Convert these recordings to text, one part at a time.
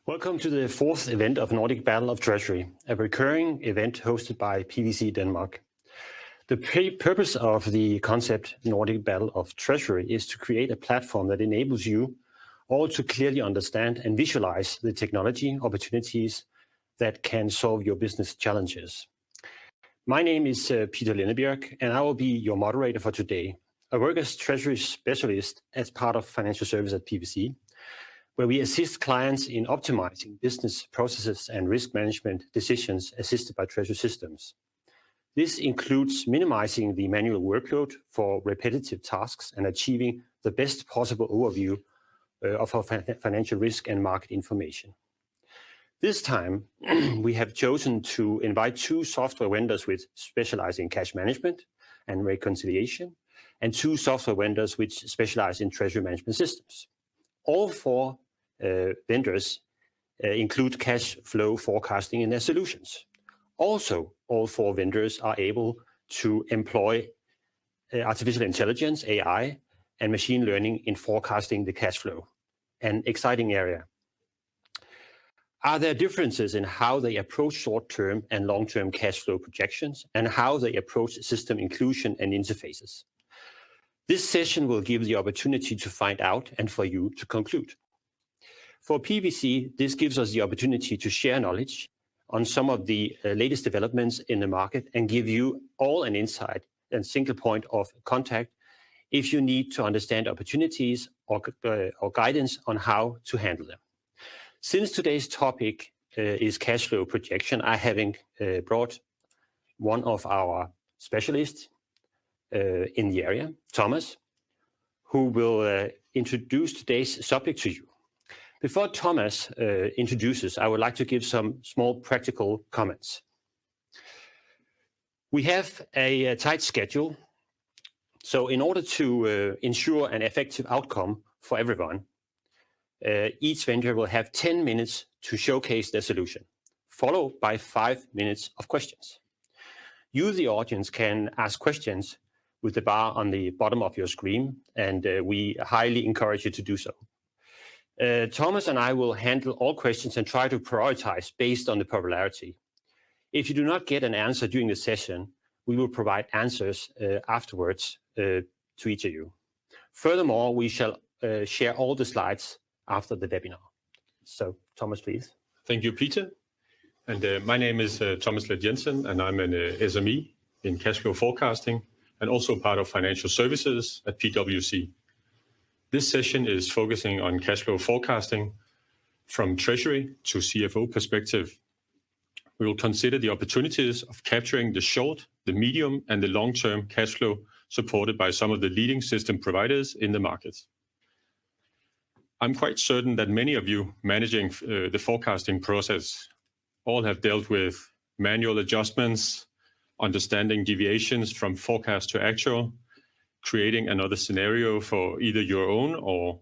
Welcome to the fourth event of Nordic Battle of Treasury, a recurring event hosted by PwC Denmark. The purpose of the concept Nordic Battle of Treasury is to create a platform that enables you all to clearly understand and visualize the technology opportunities that can solve your business challenges. My name is Peter Lennebjerg, and I will be your moderator for today. I work as Treasury Specialist as part of Financial Service at PwC, where we assist clients in optimizing business processes and risk management decisions assisted by Treasury systems. This includes minimizing the manual workload for repetitive tasks and achieving the best possible overview of our financial risk and market information. This time, we have chosen to invite two software vendors which specialize in cash management and reconciliation, and two software vendors which specialize in treasury management systems. All four vendors include cash flow forecasting in their solutions. Also, all four vendors are able to employ artificial intelligence, AI, and machine learning in forecasting the cash flow, an exciting area. Are there differences in how they approach short-term and long-term cash flow projections and how they approach system inclusion and interfaces? This session will give the opportunity to find out and for you to conclude. For PwC, this gives us the opportunity to share knowledge on some of the latest developments in the market and give you all an insight and single point of contact if you need to understand opportunities or guidance on how to handle them. Since today's topic is cash flow projection, I have brought one of our specialists in the area, Thomas, who will introduce today's subject to you. Before Thomas introduces, I would like to give some small practical comments. We have a tight schedule, so in order to ensure an effective outcome for everyone, each vendor will have 10 minutes to showcase their solution, followed by 5 minutes of questions. You, the audience, can ask questions with the bar on the bottom of your screen, and we highly encourage you to do so. Thomas and I will handle all questions and try to prioritize based on the popularity. If you do not get an answer during the session, we will provide answers afterwards to each of you. Furthermore, we shall share all the slides after the webinar. So, Thomas, please. Thank you, Peter. And my name is Thomas Let Jensen, and I'm an SME in cash flow forecasting and also part of financial services at PwC. This session is focusing on cash flow forecasting from Treasury to CFO perspective. We will consider the opportunities of capturing the short, the medium, and the long-term cash flow supported by some of the leading system providers in the market. I'm quite certain that many of you managing the forecasting process all have dealt with manual adjustments, understanding deviations from forecast to actual, creating another scenario for either your own or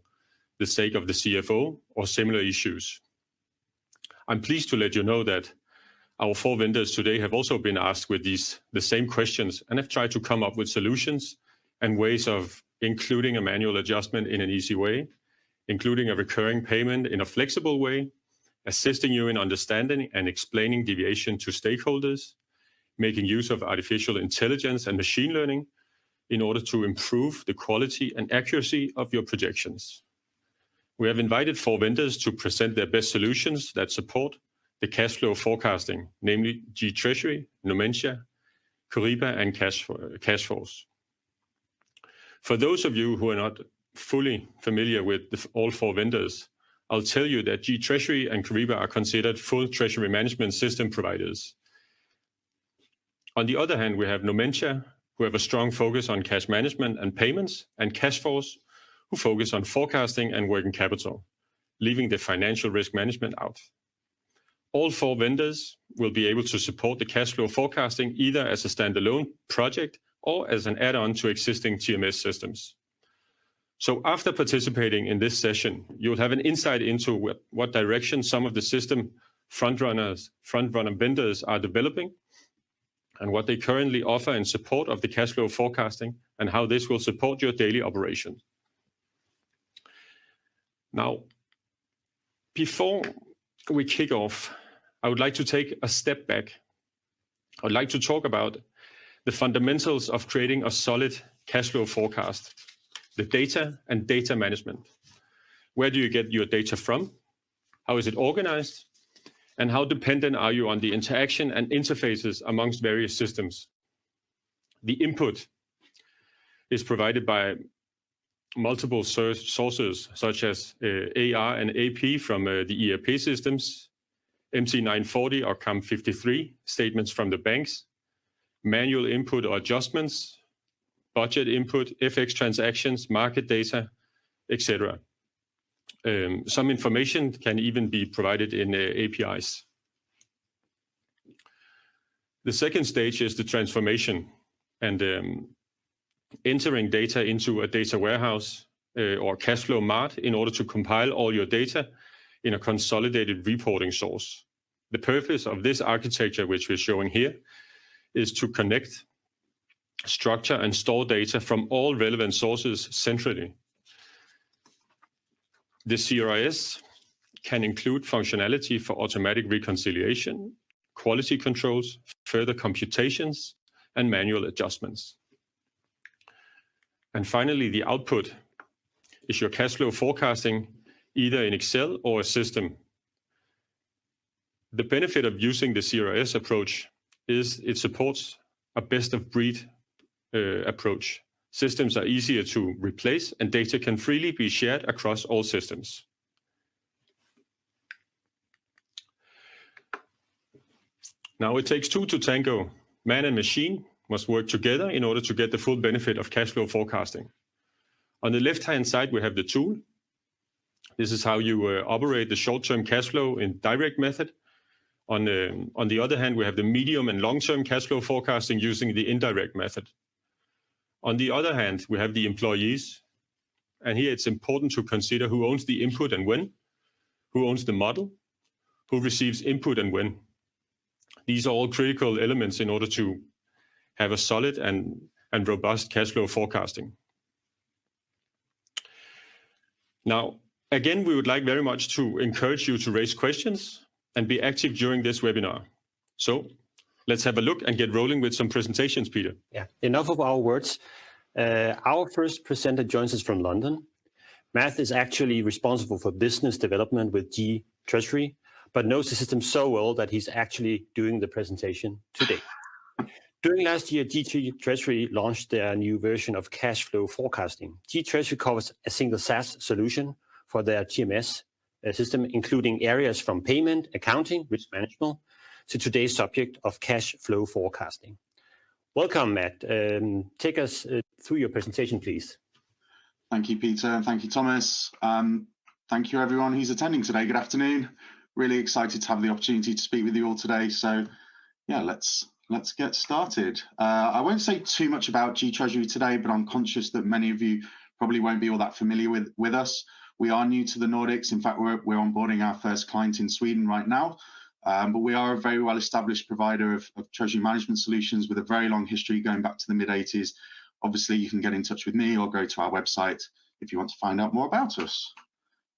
the sake of the CFO or similar issues. I'm pleased to let you know that our four vendors today have also been asked with the same questions and have tried to come up with solutions and ways of including a manual adjustment in an easy way, including a recurring payment in a flexible way, assisting you in understanding and explaining deviation to stakeholders, making use of artificial intelligence and machine learning in order to improve the quality and accuracy of your projections. We have invited four vendors to present their best solutions that support the cash flow forecasting, namely G-Treasury, Nomentia, Kyriba, and Cashforce. For those of you who are not fully familiar with all four vendors, I'll tell you that G-Treasury and Kyriba are considered full treasury management system providers. On the other hand, we have Nomentia, who have a strong focus on cash management and payments, and Cashforce, who focus on forecasting and working capital, leaving the financial risk management out. All four vendors will be able to support the cash flow forecasting either as a standalone project or as an add-on to existing TMS systems. So after participating in this session, you'll have an insight into what direction some of the system front-runner vendors are developing and what they currently offer in support of the cash flow forecasting and how this will support your daily operation. Now, before we kick off, I would like to take a step back. I would like to talk about the fundamentals of creating a solid cash flow forecast, the data and data management. Where do you get your data from? How is it organized? And how dependent are you on the interaction and interfaces amongst various systems? The input is provided by multiple sources, such as AR and AP from the ERP systems, MT940 or CAM53 statements from the banks, manual input or adjustments, budget input, FX transactions, market data, etc. Some information can even be provided in APIs. The second stage is the transformation and entering data into a data warehouse or cash flow mart in order to compile all your data in a consolidated reporting source. The purpose of this architecture, which we're showing here, is to connect, structure, and store data from all relevant sources centrally. The CRIS can include functionality for automatic reconciliation, quality controls, further computations, and manual adjustments. And finally, the output is your cash flow forecasting, either in Excel or a system. The benefit of using the CRIS approach is it supports a best-of-breed approach. Systems are easier to replace, and data can freely be shared across all systems. Now, it takes two to tango. Man and machine must work together in order to get the full benefit of cash flow forecasting. On the left-hand side, we have the tool. This is how you operate the short-term cash flow in Direct Method. On the other hand, we have the medium and long-term cash flow forecasting using the Indirect Method. On the other hand, we have the employees. And here it's important to consider who owns the input and when, who owns the model, who receives input and when. These are all critical elements in order to have a solid and robust cash flow forecasting. Now, again, we would like very much to encourage you to raise questions and be active during this webinar. So let's have a look and get rolling with some presentations, Peter. Yeah, enough of our words. Our first presenter joins us from London. Matt is actually responsible for business development with G Treasury, but knows the system so well that he's actually doing the presentation today. During last year, G Treasury launched their new version of cash flow forecasting. G Treasury covers a single SaaS solution for their TMS system, including areas from payment, accounting, risk management, to today's subject of cash flow forecasting. Welcome, Matt. Take us through your presentation, please. Thank you, Peter, and thank you, Thomas. Thank you, everyone who's attending today. Good afternoon. Really excited to have the opportunity to speak with you all today. So, yeah, let's get started. I won't say too much about G Treasury today, but I'm conscious that many of you probably won't be all that familiar with us. We are new to the Nordics. In fact, we're onboarding our first client in Sweden right now. But we are a very well-established provider of treasury management solutions with a very long history going back to the mid-80s. Obviously, you can get in touch with me or go to our website if you want to find out more about us.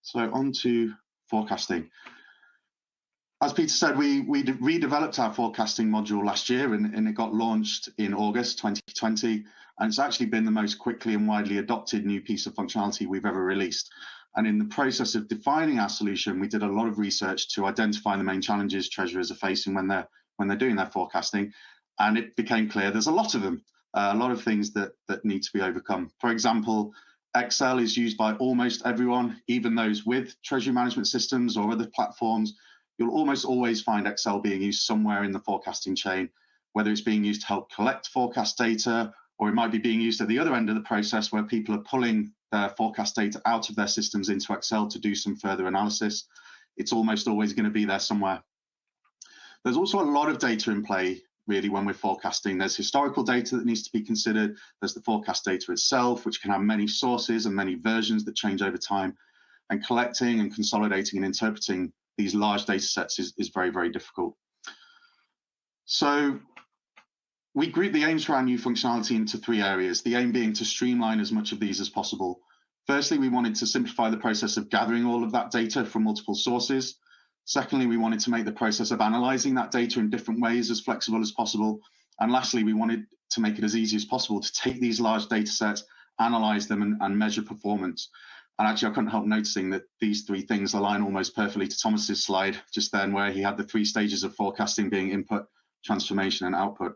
So on to forecasting. As Peter said, we redeveloped our forecasting module last year and it got launched in August 2020. And it's actually been the most quickly and widely adopted new piece of functionality we've ever released. And in the process of defining our solution, we did a lot of research to identify the main challenges treasurers are facing when they're doing their forecasting. And it became clear there's a lot of them, a lot of things that need to be overcome. For example, Excel is used by almost everyone, even those with treasury management systems or other platforms. You'll almost always find Excel being used somewhere in the forecasting chain, whether it's being used to help collect forecast data, or it might be being used at the other end of the process where people are pulling their forecast data out of their systems into Excel to do some further analysis. It's almost always going to be there somewhere. There's also a lot of data in play, really, when we're forecasting. There's historical data that needs to be considered. There's the forecast data itself, which can have many sources and many versions that change over time. And collecting and consolidating and interpreting these large data sets is very, very difficult. So we group the aims for our new functionality into three areas, the aim being to streamline as much of these as possible. Firstly, we wanted to simplify the process of gathering all of that data from multiple sources. Secondly, we wanted to make the process of analyzing that data in different ways as flexible as possible. And lastly, we wanted to make it as easy as possible to take these large data sets, analyze them and measure performance. And actually, I couldn't help noticing that these three things align almost perfectly to Thomas's slide just then, where he had the 3 stages of forecasting being input, transformation, and output.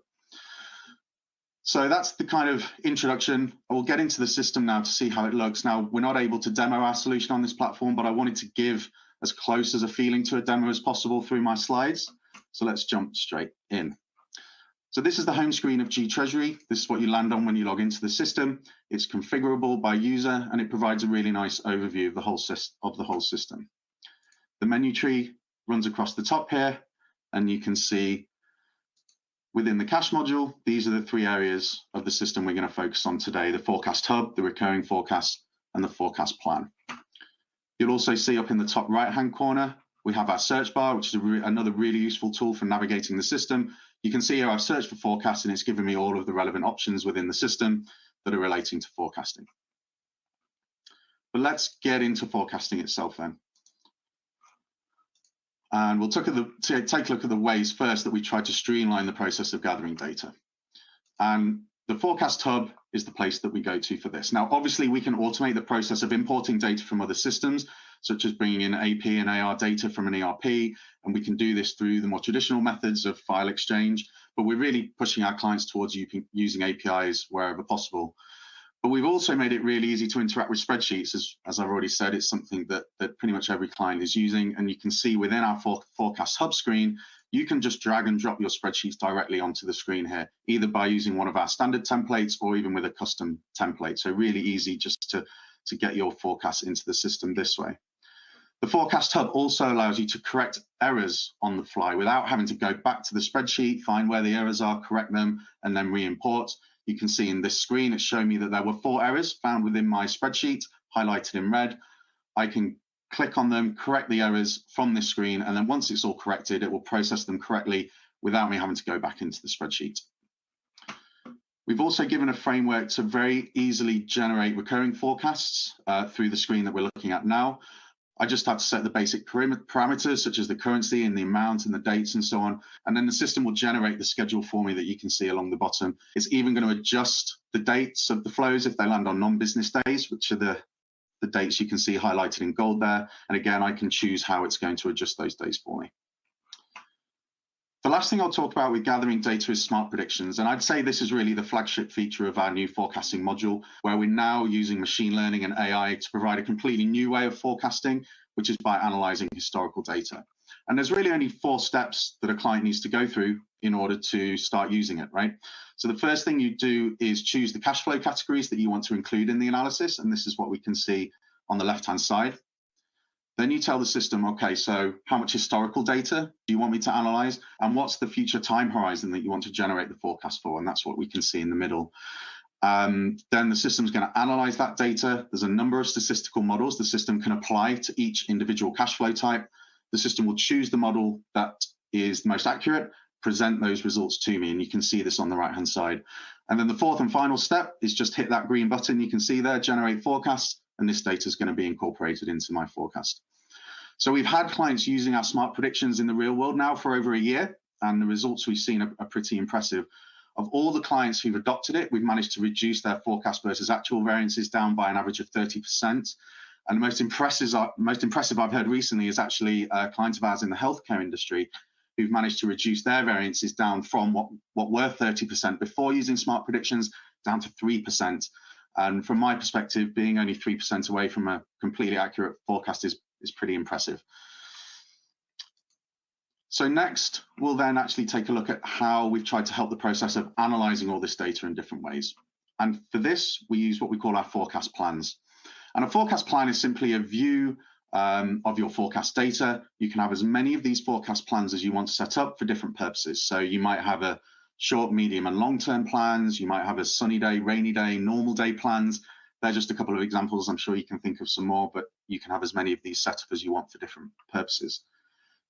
So that's the kind of introduction. We'll get into the system now to see how it looks. Now, we're not able to demo our solution on this platform, but I wanted to give as close as a feeling to a demo as possible through my slides. So let's jump straight in. So this is the home screen of G-Treasury. This is what you land on when you log into the system. It's configurable by user, and it provides a really nice overview of the whole system. The menu tree runs across the top here, and you can see within the cash module, these are the 3 areas of the system we're going to focus on today: the forecast hub, the recurring forecast, and the forecast plan. You'll also see up in the top right-hand corner, we have our search bar, which is another really useful tool for navigating the system. You can see here I've searched for forecast, and it's given me all of the relevant options within the system that are relating to forecasting. But let's get into forecasting itself then. And we'll take a look at the ways first that we try to streamline the process of gathering data. And the forecast hub is the place that we go to for this. Now, obviously, we can automate the process of importing data from other systems, such as bringing in AP and AR data from an ERP, and we can do this through the more traditional methods of file exchange, but we're really pushing our clients towards using APIs wherever possible. But we've also made it really easy to interact with spreadsheets. As I've already said, it's something that pretty much every client is using, and you can see within our forecast hub screen, you can just drag and drop your spreadsheets directly onto the screen here, either by using one of our standard templates or even with a custom template. So really easy just to get your forecasts into the system this way. The forecast hub also allows you to correct errors on the fly without having to go back to the spreadsheet, find where the errors are, correct them, and then re-import. You can see in this screen, it's showing me that there were 4 errors found within my spreadsheet, highlighted in red. I can click on them, correct the errors from this screen, and then once it's all corrected, it will process them correctly without me having to go back into the spreadsheet. We've also given a framework to very easily generate recurring forecasts through the screen that we're looking at now. I just had to set the basic parameters, such as the currency and the amount and the dates and so on. And then the system will generate the schedule for me that you can see along the bottom. It's even going to adjust the dates of the flows if they land on non-business days, which are the dates you can see highlighted in gold there. And again, I can choose how it's going to adjust those days for me. The last thing I'll talk about with gathering data is smart predictions. And I'd say this is really the flagship feature of our new forecasting module, where we're now using machine learning and AI to provide a completely new way of forecasting, which is by analyzing historical data. And there's really only 4 steps that a client needs to go through in order to start using it, right? So the first thing you do is choose the cash flow categories that you want to include in the analysis. And this is what we can see on the left-hand side. Then you tell the system, okay, so how much historical data do you want me to analyze? And what's the future time horizon that you want to generate the forecast for? And that's what we can see in the middle. Then the system's going to analyze that data. There's a number of statistical models the system can apply to each individual cash flow type. The system will choose the model that is the most accurate, present those results to me, and you can see this on the right-hand side. And then the 4th and final step is just hit that green button you can see there, generate forecast, and this data is going to be incorporated into my forecast. So we've had clients using our smart predictions in the real world now for over a year, and the results we've seen are pretty impressive. Of all the clients who've adopted it, we've managed to reduce their forecast versus actual variances down by an average of 30%. And the most impressive I've heard recently is actually a client of ours in the healthcare industry who've managed to reduce their variances down from what were 30% before using smart predictions down to 3%. And from my perspective, being only 3% away from a completely accurate forecast is pretty impressive. So next, we'll then actually take a look at how we've tried to help the process of analyzing all this data in different ways. And for this, we use what we call our forecast plans. And a forecast plan is simply a view of your forecast data. You can have as many of these forecast plans as you want to set up for different purposes. So you might have a short, medium, and long-term plans. You might have a sunny day, rainy day, normal day plans. They're just a couple of examples. I'm sure you can think of some more, but you can have as many of these set up as you want for different purposes.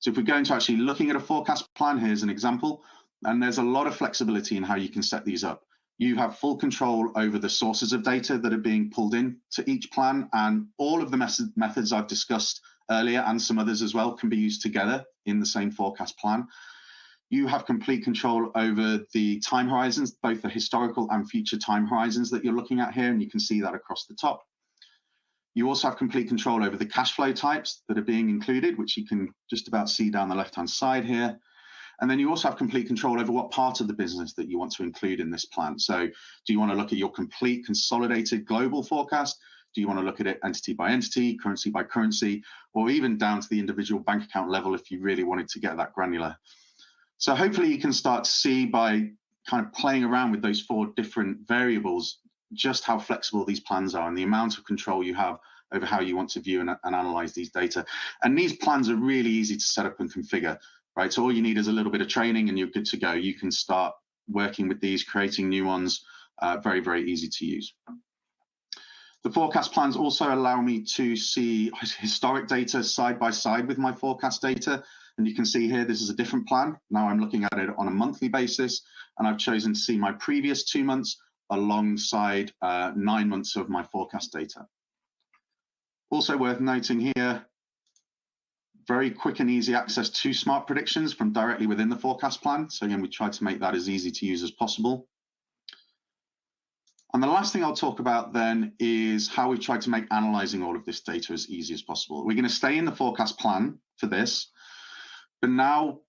So if we go into actually looking at a forecast plan, here's an example, and there's a lot of flexibility in how you can set these up. You have full control over the sources of data that are being pulled in to each plan, and all of the methods I've discussed earlier and some others as well can be used together in the same forecast plan. You have complete control over the time horizons, both the historical and future time horizons that you're looking at here, and you can see that across the top. You also have complete control over the cash flow types that are being included, which you can just about see down the left-hand side here. And then you also have complete control over what part of the business that you want to include in this plan. So do you want to look at your complete consolidated global forecast? Do you want to look at it entity by entity, currency by currency, or even down to the individual bank account level if you really wanted to get that granular? So hopefully you can start to see by kind of playing around with those 4 different variables just how flexible these plans are and the amount of control you have over how you want to view and analyze these data. And these plans are really easy to set up and configure, right? So all you need is a little bit of training and you're good to go. You can start working with these, creating new ones, very, very easy to use. The forecast plans also allow me to see historic data side by side with my forecast data. And you can see here, this is a different plan. Now I'm looking at it on a monthly basis, and I've chosen to see my previous 2 months alongside 9 months of my forecast data. Also worth noting here, very quick and easy access to smart predictions from directly within the forecast plan. So again, we tried to make that as easy to use as possible. And the last thing I'll talk about then is how we've tried to make analyzing all of this data as easy as possible. We're going to stay in the forecast plan for this, but now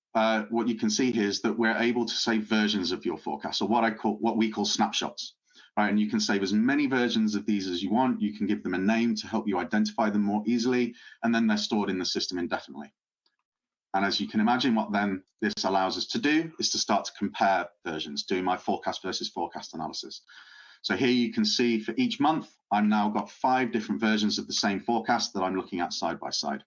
what you can see here is that we're able to save versions of your forecast, or what we call snapshots. Right, and you can save as many versions of these as you want. You can give them a name to help you identify them more easily, and then they're stored in the system indefinitely. And as you can imagine, what then this allows us to do is to start to compare versions, doing my forecast versus forecast analysis. So here you can see for each month, I've now got 5 different versions of the same forecast that I'm looking at side by side.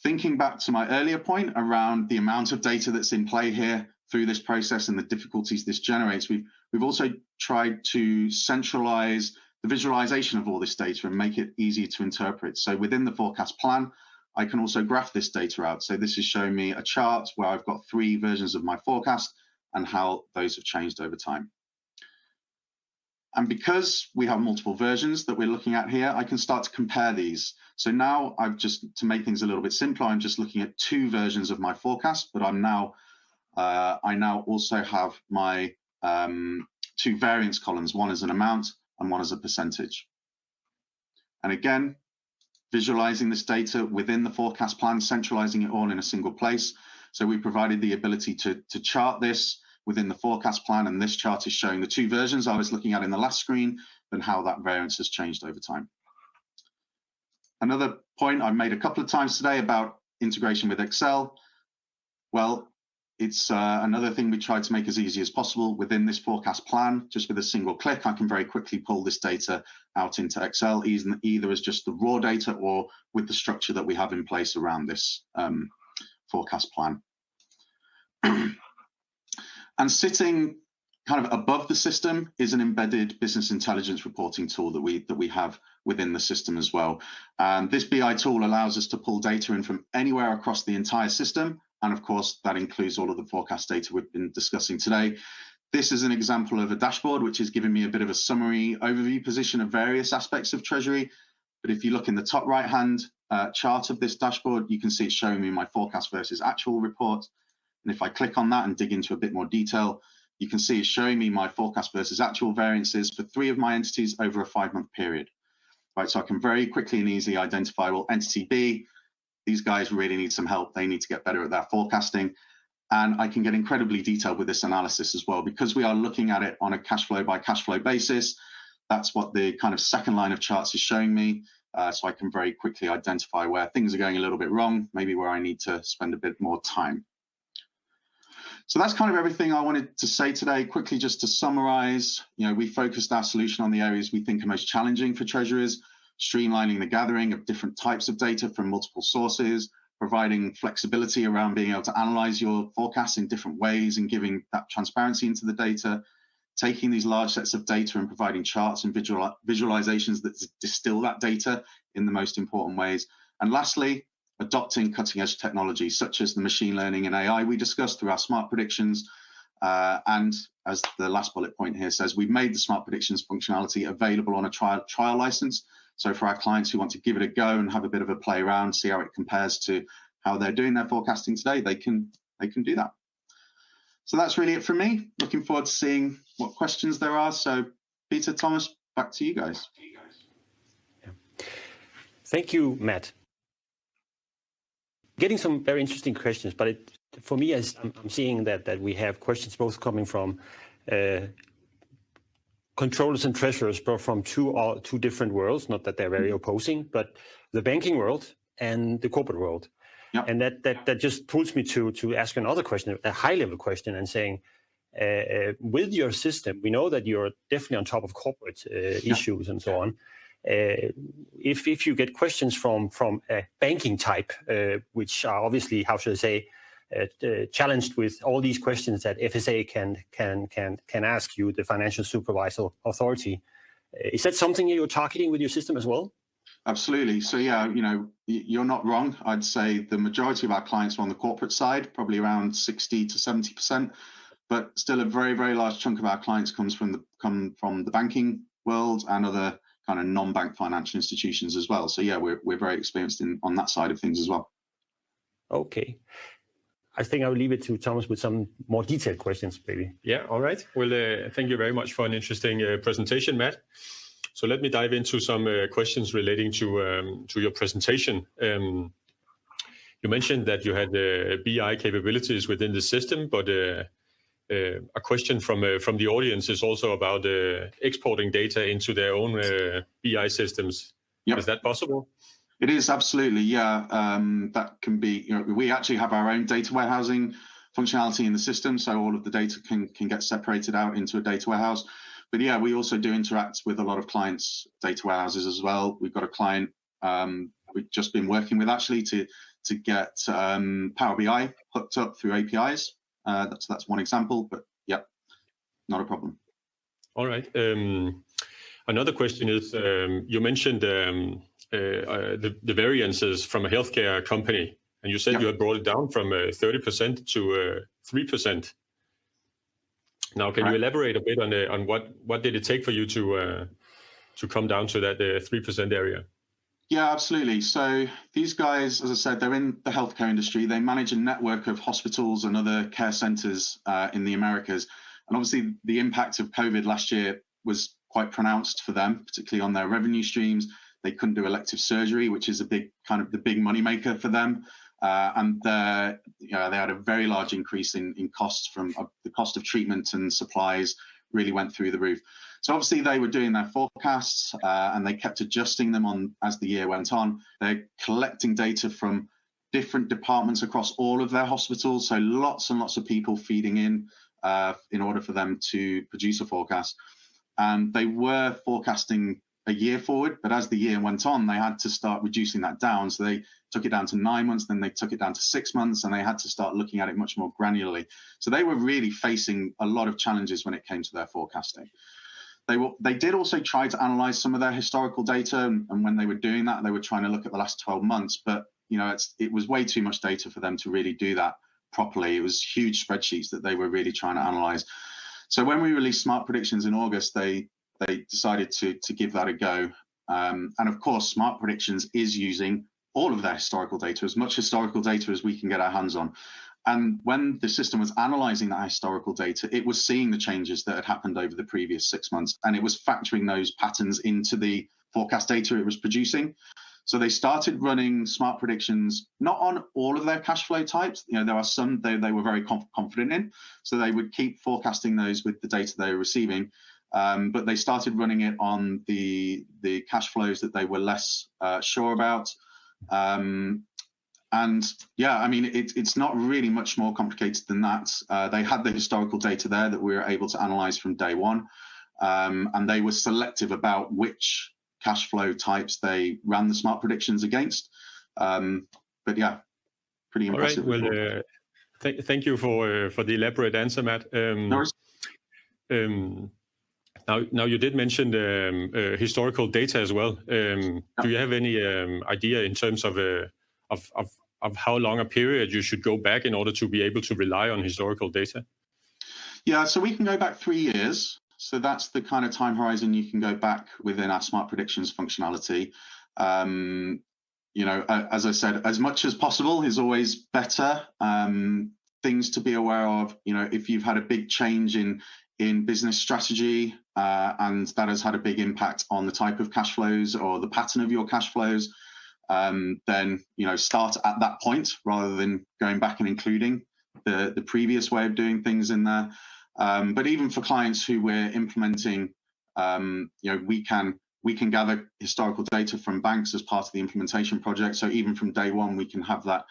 Thinking back to my earlier point around the amount of data that's in play here through this process and the difficulties this generates, we've also tried to centralize the visualization of all this data and make it easier to interpret. So within the forecast plan, I can also graph this data out. So this is showing me a chart where I've got 3 versions of my forecast and how those have changed over time. And because we have multiple versions that we're looking at here, I can start to compare these. So now to make things a little bit simpler, I'm just looking at 2 versions of my forecast, but I now also have my 2 variance columns, one as an amount and one as a percentage. And again, visualizing this data within the forecast plan, centralizing it all in a single place. So we provided the ability to chart this within the forecast plan, and this chart is showing the 2 versions I was looking at in the last screen and how that variance has changed over time. Another point I've made a couple of times today about integration with Excel. Well, it's another thing we tried to make as easy as possible within this forecast plan. Just with a single click, I can very quickly pull this data out into Excel, either as just the raw data or with the structure that we have in place around this forecast plan. And sitting kind of above the system is an embedded business intelligence reporting tool that we have within the system as well. This BI tool allows us to pull data in from anywhere across the entire system. And of course, that includes all of the forecast data we've been discussing today. This is an example of a dashboard, which is giving me a bit of a summary overview position of various aspects of Treasury. But if you look in the top right-hand chart of this dashboard, you can see it's showing me my forecast versus actual report. And if I click on that and dig into a bit more detail, you can see it's showing me my forecast versus actual variances for 3 of my entities over a 5-month period. Right, so I can very quickly and easily identify, well, entity B, these guys really need some help. They need to get better at their forecasting. And I can get incredibly detailed with this analysis as well, because we are looking at it on a cash flow by cash flow basis. That's what the kind of second line of charts is showing me. So I can very quickly identify where things are going a little bit wrong, maybe where I need to spend a bit more time. So that's kind of everything I wanted to say today. Quickly, just to summarize, we focused our solution on the areas we think are most challenging for treasurers, streamlining the gathering of different types of data from multiple sources, providing flexibility around being able to analyze your forecasts in different ways and giving that transparency into the data, taking these large sets of data and providing charts and visualizations that distill that data in the most important ways. And lastly, adopting cutting-edge technology such as the machine learning and AI we discussed through our smart predictions. And as the last bullet point here says, we've made the smart predictions functionality available on a trial license. So for our clients who want to give it a go and have a bit of a play around, see how it compares to how they're doing their forecasting today, they can do that. So that's really it from me. Looking forward to seeing what questions there are. So Peter, Thomas, back to you guys. Thank you, Matt. Getting some very interesting questions, but for me, as I'm seeing that we have questions both coming from controllers and treasurers, but from two different worlds. Not that they're very opposing, but the banking world and the corporate world. Yep. And that just pulls me to ask another question, a high-level question, and saying, with your system, we know that you're definitely on top of corporate issues and so on. If you get questions from a banking type, which are obviously, how should I say, challenged with all these questions that FSA can ask you, the financial supervisor authority, is that something you're targeting with your system as well? Absolutely. So yeah, you're not wrong. I'd say the majority of our clients are on the corporate side, probably around 60 to 70%, but still a very, very large chunk of our clients come from the banking world and other kind of non-bank financial institutions as well. So yeah, we're very experienced on that side of things as well. Okay. I think I will leave it to Thomas with some more detailed questions, maybe. Yeah, all right. Well, thank you very much for an interesting presentation, Matt. So let me dive into some questions relating to your presentation. You mentioned that you had BI capabilities within the system, but a question from the audience is also about exporting data into their own BI systems. Yep. Is that possible? It is, absolutely, yeah. That can be, we actually have our own data warehousing functionality in the system, so all of the data can get separated out into a data warehouse. But yeah, we also do interact with a lot of clients' data warehouses as well. We've got a client we've just been working with actually to get Power BI hooked up through APIs. That's one example, but yeah, not a problem. All right. Another question is, you mentioned the variances from a healthcare company, and you said you had brought it down from 30% to 3%. Now, can you elaborate a bit on what did it take for you to come down to that 3% area? Yeah, absolutely. So these guys, as I said, they're in the healthcare industry. They manage a network of hospitals and other care centers in the Americas. And obviously, the impact of COVID last year was quite pronounced for them, particularly on their revenue streams. They couldn't do elective surgery, which is the big moneymaker for them. And they had a very large increase in costs from the cost of treatment and supplies really went through the roof. So obviously they were doing their forecasts and they kept adjusting them as the year went on. They're collecting data from different departments across all of their hospitals. So lots and lots of people feeding in order for them to produce a forecast. And they were forecasting a year forward, but as the year went on, they had to start reducing that down. So they took it down to 9 months, then they took it down to 6 months, and they had to start looking at it much more granularly. So they were really facing a lot of challenges when it came to their forecasting. They did also try to analyze some of their historical data, and when they were doing that, they were trying to look at the last 12 months, but it was way too much data for them to really do that properly. It was huge spreadsheets that they were really trying to analyze. So when we released Smart Predictions in August, they decided to give that a go. And of course, Smart Predictions is using all of their historical data, as much historical data as we can get our hands on. And when the system was analyzing that historical data, it was seeing the changes that had happened over the previous 6 months, and it was factoring those patterns into the forecast data it was producing. So they started running Smart Predictions, not on all of their cash flow types. There are some they were very confident in, so they would keep forecasting those with the data they were receiving. But they started running it on the cash flows that they were less sure about. And yeah, I mean, it's not really much more complicated than that. They had the historical data there that we were able to analyze from day one. And they were selective about which cash flow types they ran the Smart Predictions against. But yeah, pretty impressive. All right. Well, thank you for the elaborate answer, Matt. No worries. Now you did mention historical data as well. Do you have any idea in terms of how long a period you should go back in order to be able to rely on historical data? Yeah, so we can go back 3 years. So that's the kind of time horizon you can go back within our smart predictions functionality. As I said, as much as possible is always better. Things to be aware of, if you've had a big change in business strategy and that has had a big impact on the type of cash flows or the pattern of your cash flows, then start at that point rather than going back and including the previous way of doing things in there. But even for clients who we're implementing, we can gather historical data from banks as part of the implementation project. So even from day one, we can have that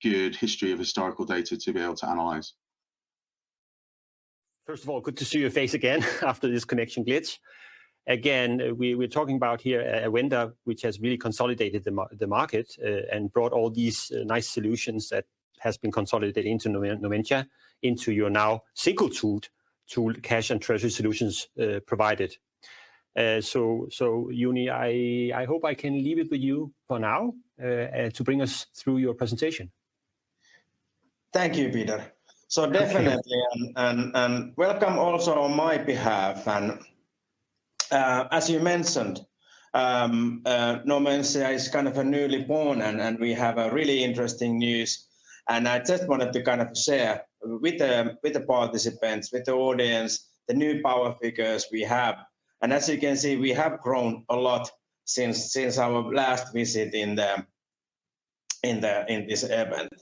good history of historical data to be able to analyze. First of all, good to see your face again after this connection glitch. Again, we're talking about here a vendor which has really consolidated the market and brought all these nice solutions that has been consolidated into Noventia, into your now single tool cash and treasury solutions provided. So Uni, I hope I can leave it with you for now to bring us through your presentation. Thank you, Peter. So definitely, and welcome also on my behalf. And as you mentioned, Noventia is kind of a newly born, and we have a really interesting news. And I just wanted to kind of share with the participants, with the audience, the new power figures we have. And as you can see, we have grown a lot since our last visit in this event.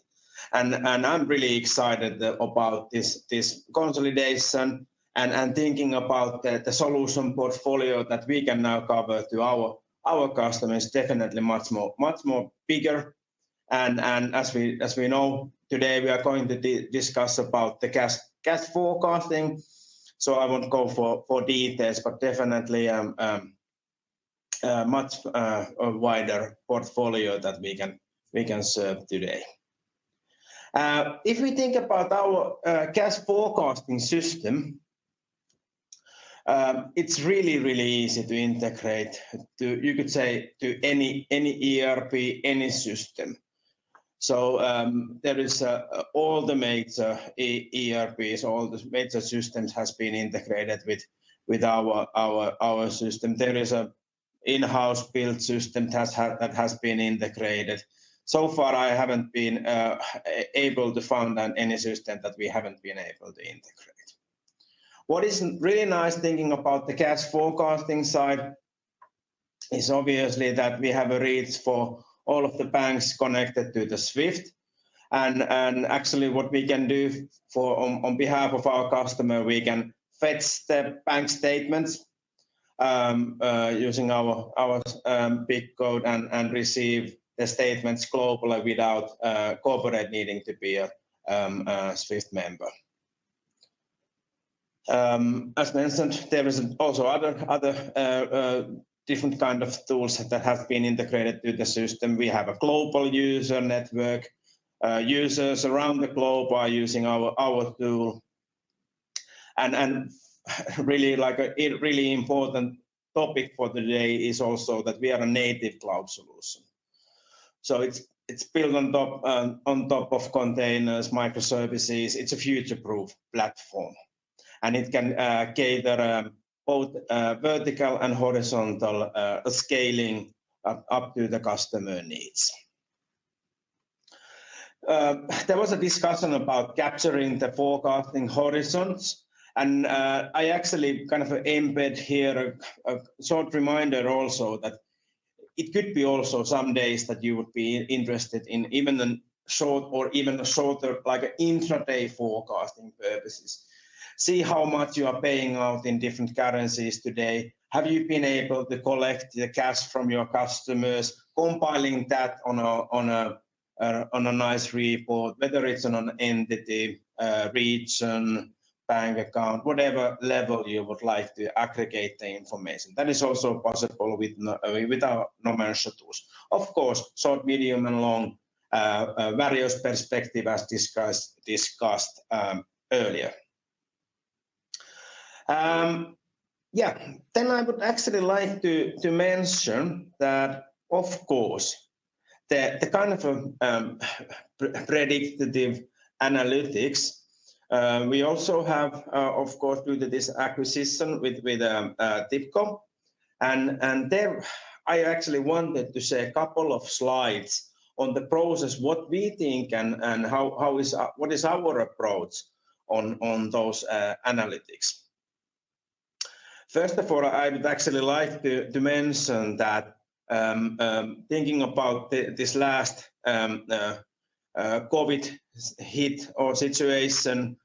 And I'm really excited about this consolidation and thinking about the solution portfolio that we can now cover to our customers, definitely much more bigger. And as we know, today we are going to discuss about the cash forecasting. So I won't go for details, but definitely a much wider portfolio that we can serve today. If we think about our cash forecasting system, it's really easy to integrate to, you could say, to any ERP, any system. So there is all the major ERPs, all the major systems has been integrated with our system. There is a in-house built system that has been integrated. So far, I haven't been able to find any system that we haven't been able to integrate. What is really nice thinking about the cash forecasting side is obviously that we have a reach for all of the banks connected to the SWIFT. And actually what we can do on behalf of our customer, we can fetch the bank statements using our big code and receive the statements globally without corporate needing to be a SWIFT member. As mentioned, there is also other different kind of tools that have been integrated to the system. We have a global user network. Users around the globe are using our tool. And really like a really important topic for today is also that we are a native cloud solution. So it's built on top of containers, microservices. It's a future-proof platform, and it can cater both vertical and horizontal scaling up to the customer needs. There was a discussion about capturing the forecasting horizons, and I actually kind of embed here a short reminder also that it could be also some days that you would be interested in even a short or even a shorter, like an intraday forecasting purposes. See how much you are paying out in different currencies today. Have you been able to collect the cash from your customers, compiling that on a nice report, whether it's on an entity, region, bank account, whatever level you would like to aggregate the information. That is also possible with our Noventia tools. Of course, short, medium, and long various perspectives as discussed earlier. Then I would actually like to mention that, of course, the kind of predictive analytics We also have, of course, due to this acquisition with TIBCO, and there I actually wanted to say a couple of slides on the process, what we think and what is our approach on those analytics. First of all, I would actually like to mention that thinking about this last COVID hit or situation,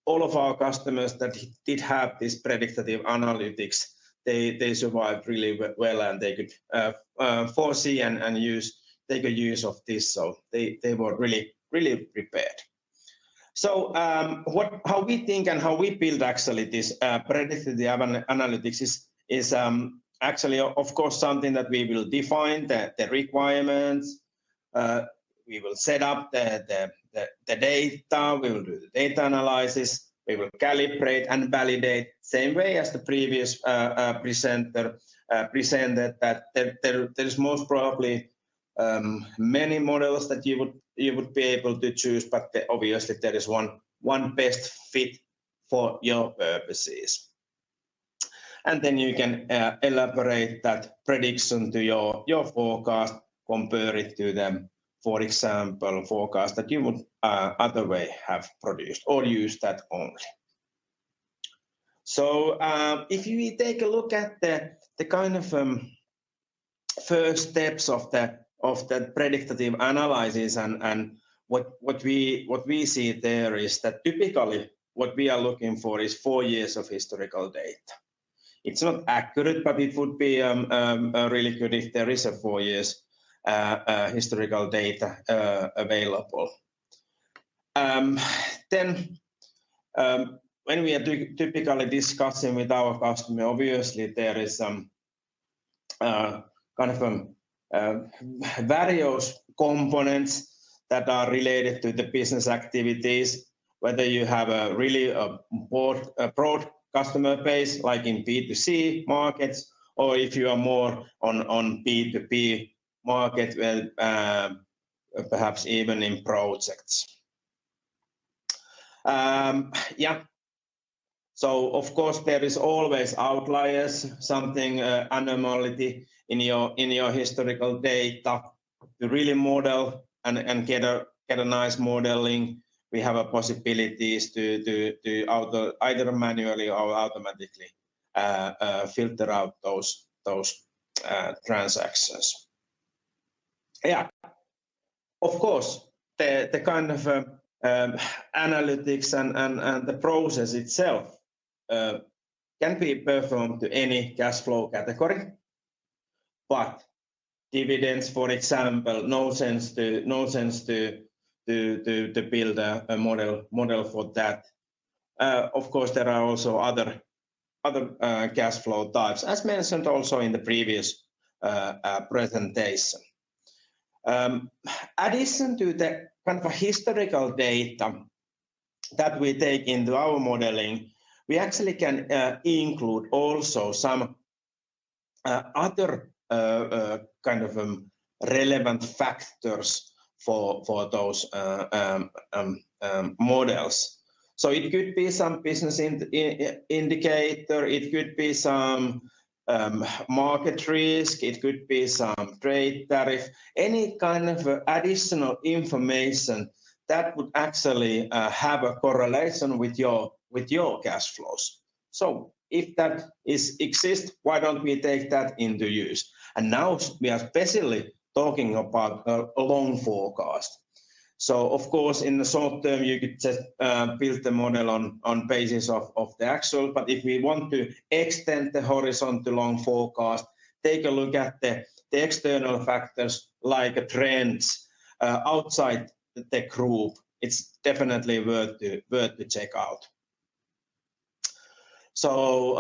all of our customers that did have this predictive analytics, they survived really well, and they could foresee and take a use of this. So they were really prepared. So how we think and how we build actually this predictive analytics is actually, of course, something that we will define the requirements. We will set up the data. We will do the data analysis. We will calibrate and validate, same way as the previous presenter presented, that there's most probably many models that you would be able to choose, but obviously there is one best fit for your purposes. And then you can elaborate that prediction to your forecast, compare it to them, for example, forecast that you would other way have produced, or use that only. So if we take a look at the kind of first steps of the predictive analysis, and what we see there is that typically what we are looking for is 4 years of historical data. It's not accurate, but it would be really good if there is a 4 years historical data available. Then when we are typically discussing with our customer, obviously there is some kind of various components that are related to the business activities, whether you have a really broad customer base like in B2C markets, or if you are more on B2B market, perhaps even in projects. Yeah. So of course there is always outliers, something anomaly in your historical data. To really model and get a nice modeling, we have a possibilities to either manually or automatically filter out those transactions. Yeah, of course, the kind of analytics and the process itself can be performed to any cash flow category, but dividends, for example, no sense to build a model for that. Of course, there are also other cash flow types, as mentioned also in the previous presentation. Addition to the kind of historical data that we take into our modeling, we actually can include also some other kind of relevant factors for those models. So it could be some business indicator, it could be some market risk, it could be some trade tariff, any kind of additional information that would actually have a correlation with your cash flows. So if that exists, why don't we take that into use? And now we are especially talking about a long forecast. So of course, in the short term, you could just build the model on basis of the actual. But if we want to extend the horizon to long forecast, take a look at the external factors like trends outside the group. It's definitely worth to check out. So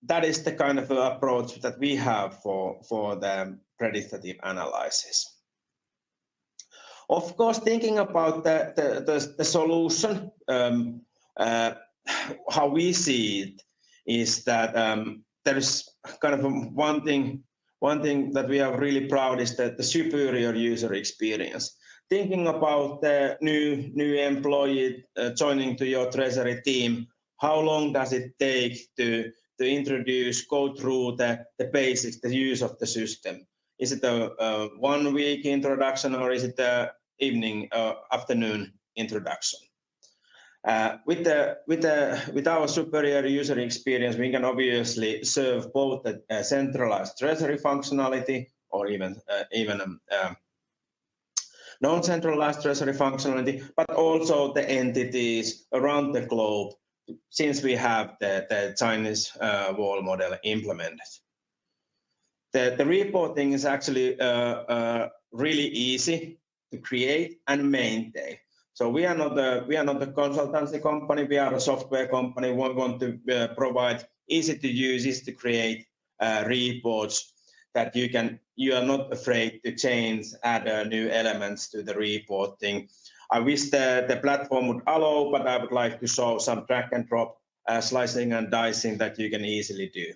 that is the kind of approach that we have for the predictive analysis. Of course, thinking about the solution, how we see it is that there is kind of one thing that we are really proud is that the superior user experience. thinking about the new employee joining to your treasury team, how long does it take to go through the basics, the use of the system? Is it a 1 week introduction, or is it a afternoon introduction? With our superior user experience, we can obviously serve both the centralized treasury functionality or even non-centralized treasury functionality, but also the entities around the globe, since we have the Chinese wall model implemented. The reporting is actually really easy to create and maintain. So we are not a consultancy company. We are a software company. We want to provide easy to use, easy to create reports that you are not afraid to change, add new elements to the reporting. I wish the platform would allow, but I would like to show some drag and drop slicing and dicing that you can easily do.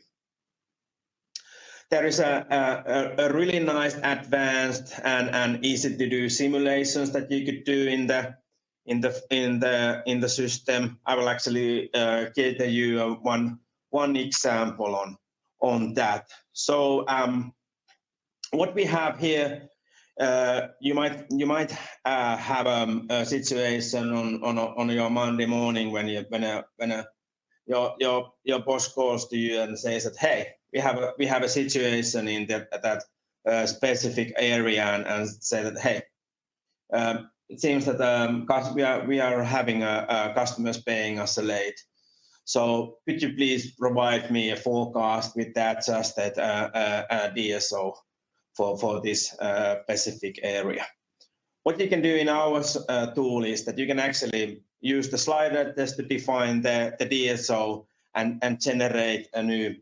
There is a really nice advanced and easy to do simulations that you could do in the system. I will actually give you one example on that. So what we have here, you might have a situation on your Monday morning when your boss calls to you and says that, hey, we have a situation in that specific area, and say that, hey, it seems that we are having customers paying us late. So could you please provide me a forecast with the adjusted DSO for this specific area? What you can do in our tool is that you can actually use the slider test to define the DSO and generate a new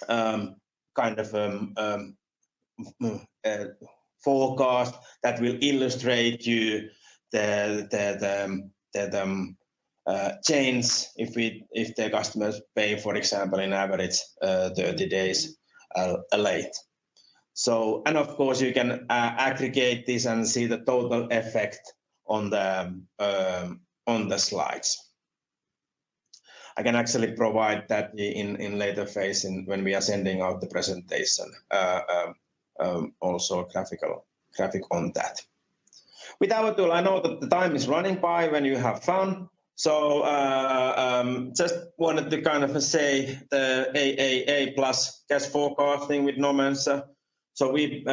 kind of forecast that will illustrate you the change if the customers pay, for example, in average 30 days late. So, and of course you can aggregate this and see the total effect on the slides. I can actually provide that in later phase when we are sending out the presentation, also graphic on that. With our tool, I know that the time is running by when you have fun. So just wanted to kind of say the AAA plus cash forecasting with Nomensa. So we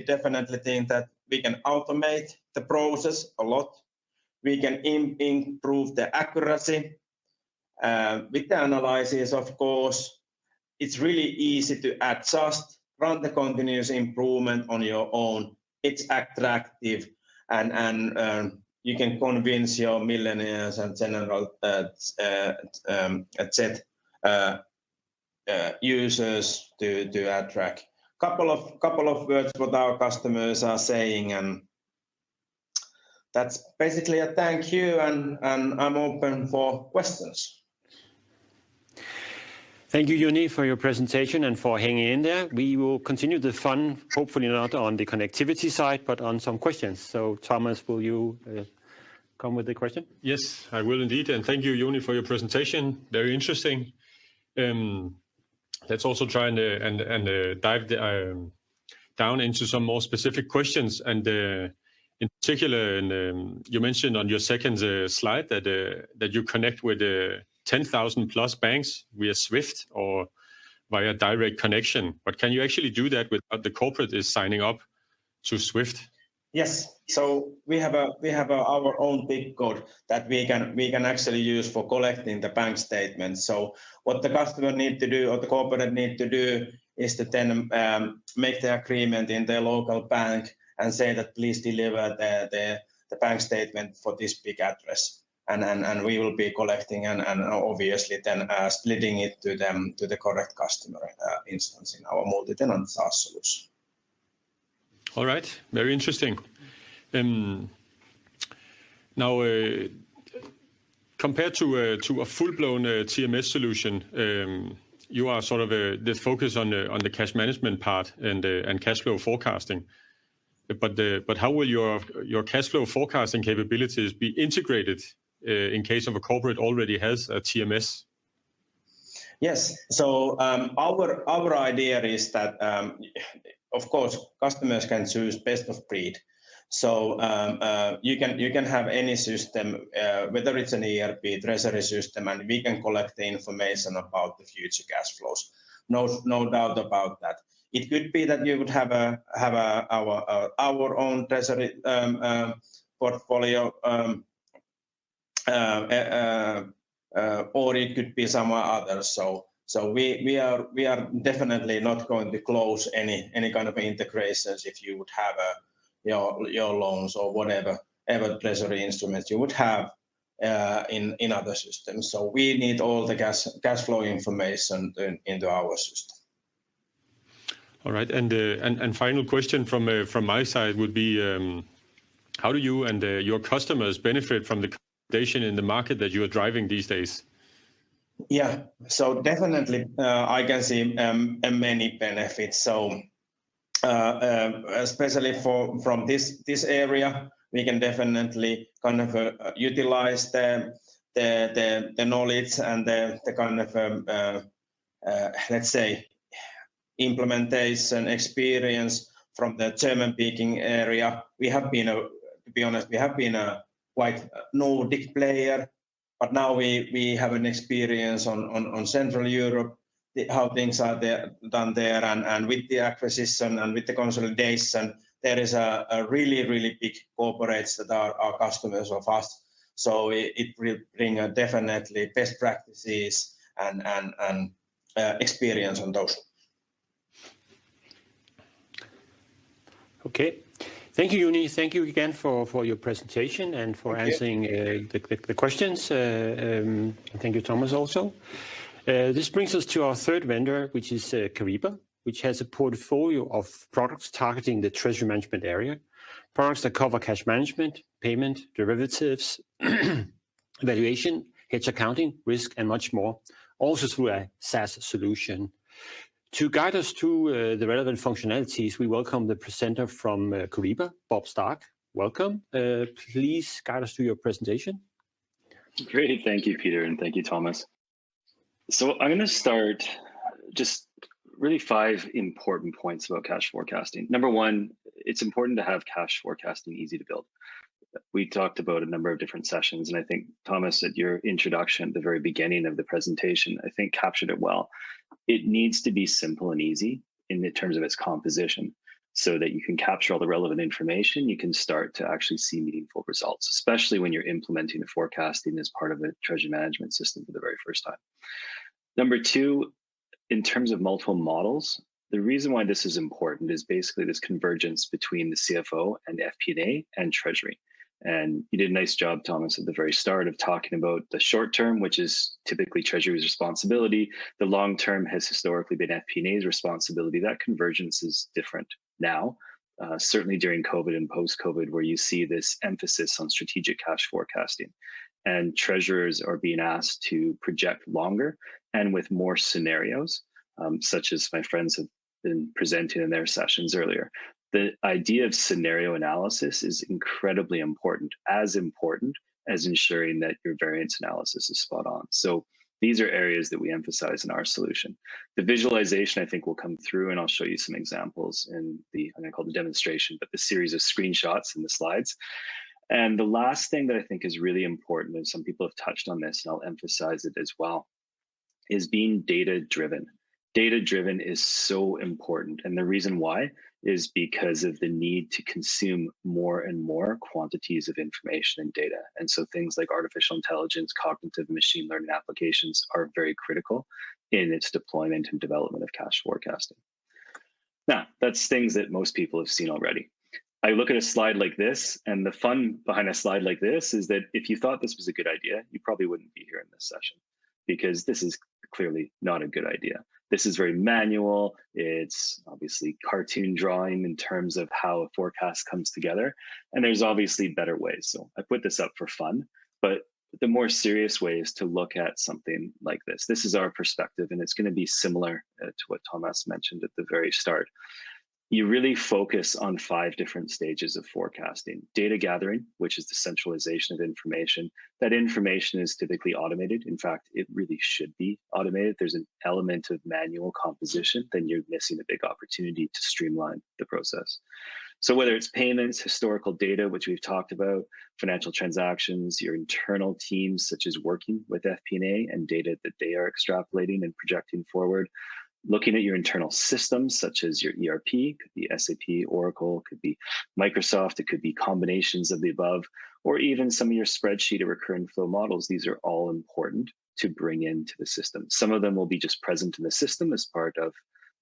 definitely think that we can automate the process a lot. We can improve the accuracy. With the analysis, of course, it's really easy to adjust, run the continuous improvement on your own. It's attractive, and you can convince your millionaires and general users to attract. Couple of words what our customers are saying, and that's basically a thank you, and I'm open for questions. Thank you, Juni, for your presentation and for hanging in there. We will continue the fun, hopefully not on the connectivity side, but on some questions. So, Thomas, will you come with the question? Yes, I will indeed. And thank you, Juni, for your presentation. Very interesting. Let's also try and dive down into some more specific questions. And in particular, you mentioned on your second slide that you connect with 10,000 plus banks via SWIFT or via direct connection. But can you actually do that without the corporate is signing up to SWIFT? Yes. So we have our own big code that we can actually use for collecting the bank statements. So what the customer need to do or the corporate need to do is to then make the agreement in their local bank and say that please deliver the bank statement for this big address. And we will be collecting and obviously then splitting it to the correct customer instance in our multi-tenant SaaS solution. All right, very interesting. Now, compared to a full-blown TMS solution, you are sort of the focus on the cash management part and cash flow forecasting. But how will your cash flow forecasting capabilities be integrated in case of a corporate already has a TMS? Yes. So our idea is that, of course, customers can choose best of breed. So you can have any system, whether it's an ERP, treasury system, and we can collect the information about the future cash flows. No doubt about that. It could be that you would have our own treasury portfolio, or it could be somewhere other. So we are definitely not going to close any kind of integrations if you would have your loans or whatever treasury instruments you would have in other systems. So we need all the cash flow information into our system. All right, and final question from my side would be, how do you and your customers benefit from the consolidation in the market that you are driving these days? Yeah, so definitely I can see many benefits. So especially from this area, we can definitely kind of utilize the knowledge and the kind of let's say implementation experience from the German-speaking area. We have been, to be honest, a quite Nordic player, but now we have an experience on Central Europe, how things are done there, and with the acquisition and with the consolidation, there is a really big corporates that are our customers of us. So it will bring definitely best practices and experience on those. Okay. Thank you, Juni. Thank you again for your presentation and for answering the questions. Thank you, Thomas, also. This brings us to our third vendor, which is Kyriba, which has a portfolio of products targeting the treasury management area, products that cover cash management, payment, derivatives, valuation, hedge accounting, risk, and much more, also through a SaaS solution. To guide us through the relevant functionalities, we welcome the presenter from Kyriba, Bob Stark. Welcome. Please guide us through your presentation. Great. Thank you, Peter, and thank you, Thomas. So I'm going to start just really 5 important points about cash forecasting. Number 1, it's important to have cash forecasting easy to build. We talked about a number of different sessions, and I think, Thomas, at your introduction at the very beginning of the presentation, I think captured it well. It needs to be simple and easy in terms of its composition so that you can capture all the relevant information. You can start to actually see meaningful results, especially when you're implementing the forecasting as part of a treasury management system for the very first time. Number 2, in terms of multiple models, the reason why this is important is basically this convergence between the CFO and FP&A and treasury. And you did a nice job, Thomas, at the very start of talking about the short term, which is typically Treasury's responsibility. The long term has historically been FP&A's responsibility. That convergence is different now, certainly during COVID and post-COVID, where you see this emphasis on strategic cash forecasting. And treasurers are being asked to project longer and with more scenarios, such as my friends have been presenting in their sessions earlier. The idea of scenario analysis is incredibly important as ensuring that your variance analysis is spot on. So these are areas that we emphasize in our solution. The visualization, I think, will come through, and I'll show you some examples in the, I'm going to call the demonstration, but the series of screenshots in the slides. And the last thing that I think is really important, and some people have touched on this, and I'll emphasize it as well, is being data-driven. Data-driven is so important, and the reason why is because of the need to consume more and more quantities of information and data. And so things like artificial intelligence, cognitive machine learning applications are very critical in its deployment and development of cash forecasting. Now, that's things that most people have seen already. I look at a slide like this, and the fun behind a slide like this is that if you thought this was a good idea, you probably wouldn't be here in this session, because this is clearly not a good idea. This is very manual. It's obviously cartoon drawing in terms of how a forecast comes together. And there's obviously better ways. So I put this up for fun, but the more serious way is to look at something like this. This is our perspective, and it's going to be similar to what Thomas mentioned at the very start. you really focus on 5 different stages of forecasting. Data gathering, which is the centralization of information. That information is typically automated. In fact, it really should be automated. There's an element of manual composition, then you're missing a big opportunity to streamline the process. So whether it's payments, historical data, which we've talked about, financial transactions, your internal teams, such as working with FP&A and data that they are extrapolating and projecting forward, looking at your internal systems, such as your ERP, could be SAP, Oracle, could be Microsoft, it could be combinations of the above, or even some of your spreadsheet or recurring flow models. These are all important to bring into the system. Some of them will be just present in the system as part of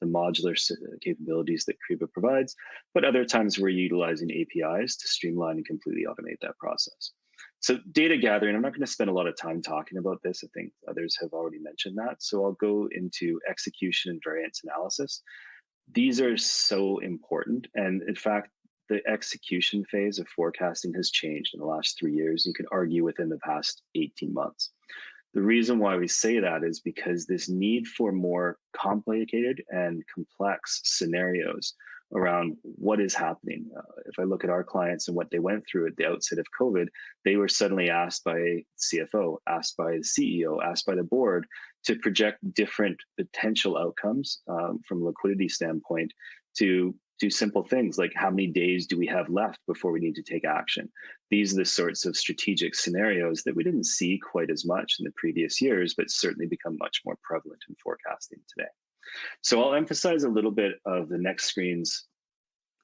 the modular capabilities that Kyriba provides, but other times we're utilizing APIs to streamline and completely automate that process. So data gathering, I'm not going to spend a lot of time talking about this. I think others have already mentioned that. So I'll go into execution and variance analysis. These are so important. And in fact, the execution phase of forecasting has changed in the last 3 years. You could argue within the past 18 months. The reason why we say that is because this need for more complicated and complex scenarios around what is happening. If I look at our clients and what they went through at the outset of COVID, they were suddenly asked by a CFO, asked by the CEO, asked by the board to project different potential outcomes from a liquidity standpoint to do simple things like how many days do we have left before we need to take action? These are the sorts of strategic scenarios that we didn't see quite as much in the previous years, but certainly become much more prevalent in forecasting today. So I'll emphasize a little bit of the next screens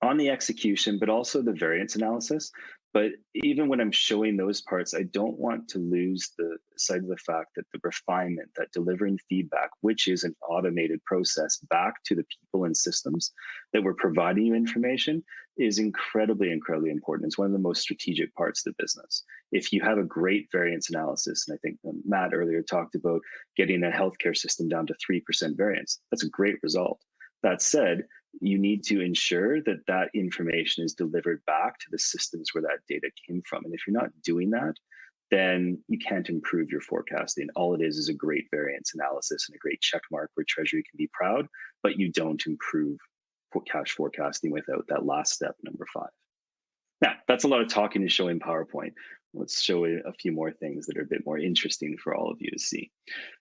on the execution, but also the variance analysis. But even when I'm showing those parts, I don't want to lose the sight of the fact that the refinement, that delivering feedback, which is an automated process back to the people and systems that we're providing you information, is incredibly, incredibly important. It's one of the most strategic parts of the business. If you have a great variance analysis, and I think Matt earlier talked about getting a healthcare system down to 3% variance, that's a great result. That said, you need to ensure that that information is delivered back to the systems where that data came from. And if you're not doing that, then you can't improve your forecasting. All it is a great variance analysis and a great check mark where Treasury can be proud, but you don't improve cash forecasting without that last step, number 5. Now, that's a lot of talking to show in PowerPoint. Let's show a few more things that are a bit more interesting for all of you to see.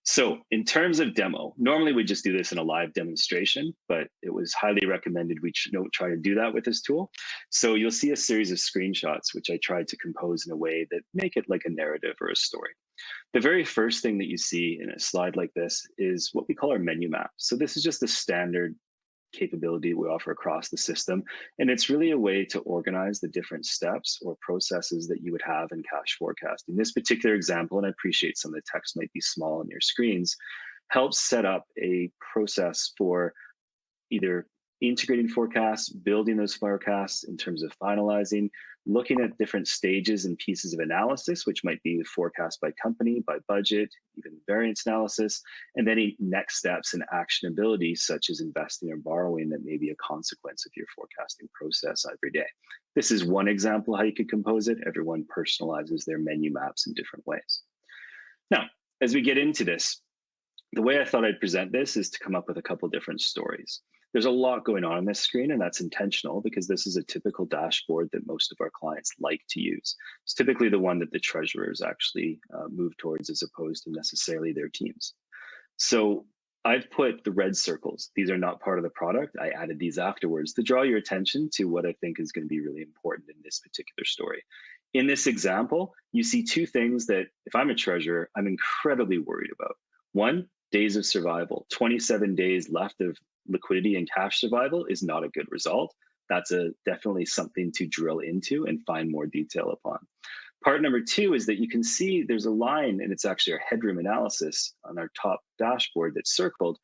So in terms of demo, normally we just do this in a live demonstration, but it was highly recommended we don't try to do that with this tool. So you'll see a series of screenshots, which I tried to compose in a way that make it like a narrative or a story. The very first thing that you see in a slide like this is what we call our menu map. So this is just a standard capability we offer across the system. And it's really a way to organize the different steps or processes that you would have in cash forecasting. This particular example, and I appreciate some of the text might be small on your screens, helps set up a process for either integrating forecasts, building those forecasts in terms of finalizing, looking at different stages and pieces of analysis, which might be forecast by company, by budget, even variance analysis, and then next steps and actionability, such as investing or borrowing that may be a consequence of your forecasting process every day. This is one example how you could compose it. Everyone personalizes their menu maps in different ways. Now, as we get into this, the way I thought I'd present this is to come up with a couple different stories. There's a lot going on this screen, and that's intentional because this is a typical dashboard that most of our clients like to use. It's typically the one that the treasurers actually move towards as opposed to necessarily their teams. So I've put the red circles. These are not part of the product. I added these afterwards to draw your attention to what I think is going to be really important in this particular story. In this example, you see 2 things that if I'm a treasurer, I'm incredibly worried about. 1, days of survival. 27 days left of liquidity and cash survival is not a good result. That's definitely something to drill into and find more detail upon. Part number 2 is that you can see there's a line, and it's actually our headroom analysis on our top dashboard that's circled.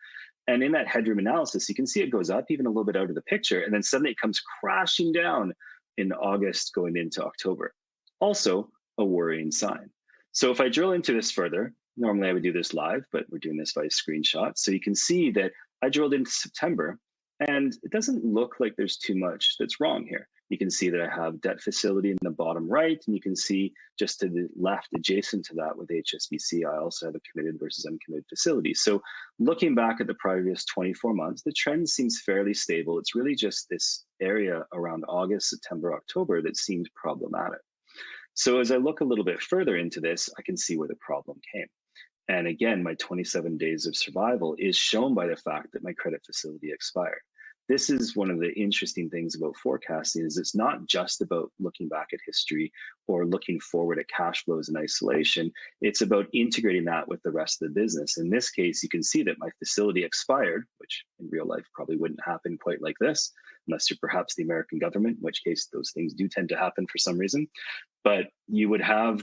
And in that headroom analysis, you can see it goes up even a little bit out of the picture, and then suddenly it comes crashing down in August going into October. Also a worrying sign. So if I drill into this further, normally I would do this live, but we're doing this by screenshot. So you can see that I drilled into September, and it doesn't look like there's too much that's wrong here. You can see that I have debt facility in the bottom right, and you can see just to the left adjacent to that with HSBC, I also have a committed versus uncommitted facility. So looking back at the previous 24 months, the trend seems fairly stable. It's really just this area around August, September, October that seems problematic. So as I look a little bit further into this, I can see where the problem came. And again, my 27 days of survival is shown by the fact that my credit facility expired. This is one of the interesting things about forecasting is it's not just about looking back at history or looking forward at cash flows in isolation. It's about integrating that with the rest of the business. In this case, you can see that my facility expired, which in real life probably wouldn't happen quite like this, unless you're perhaps the American government, in which case those things do tend to happen for some reason. But you would have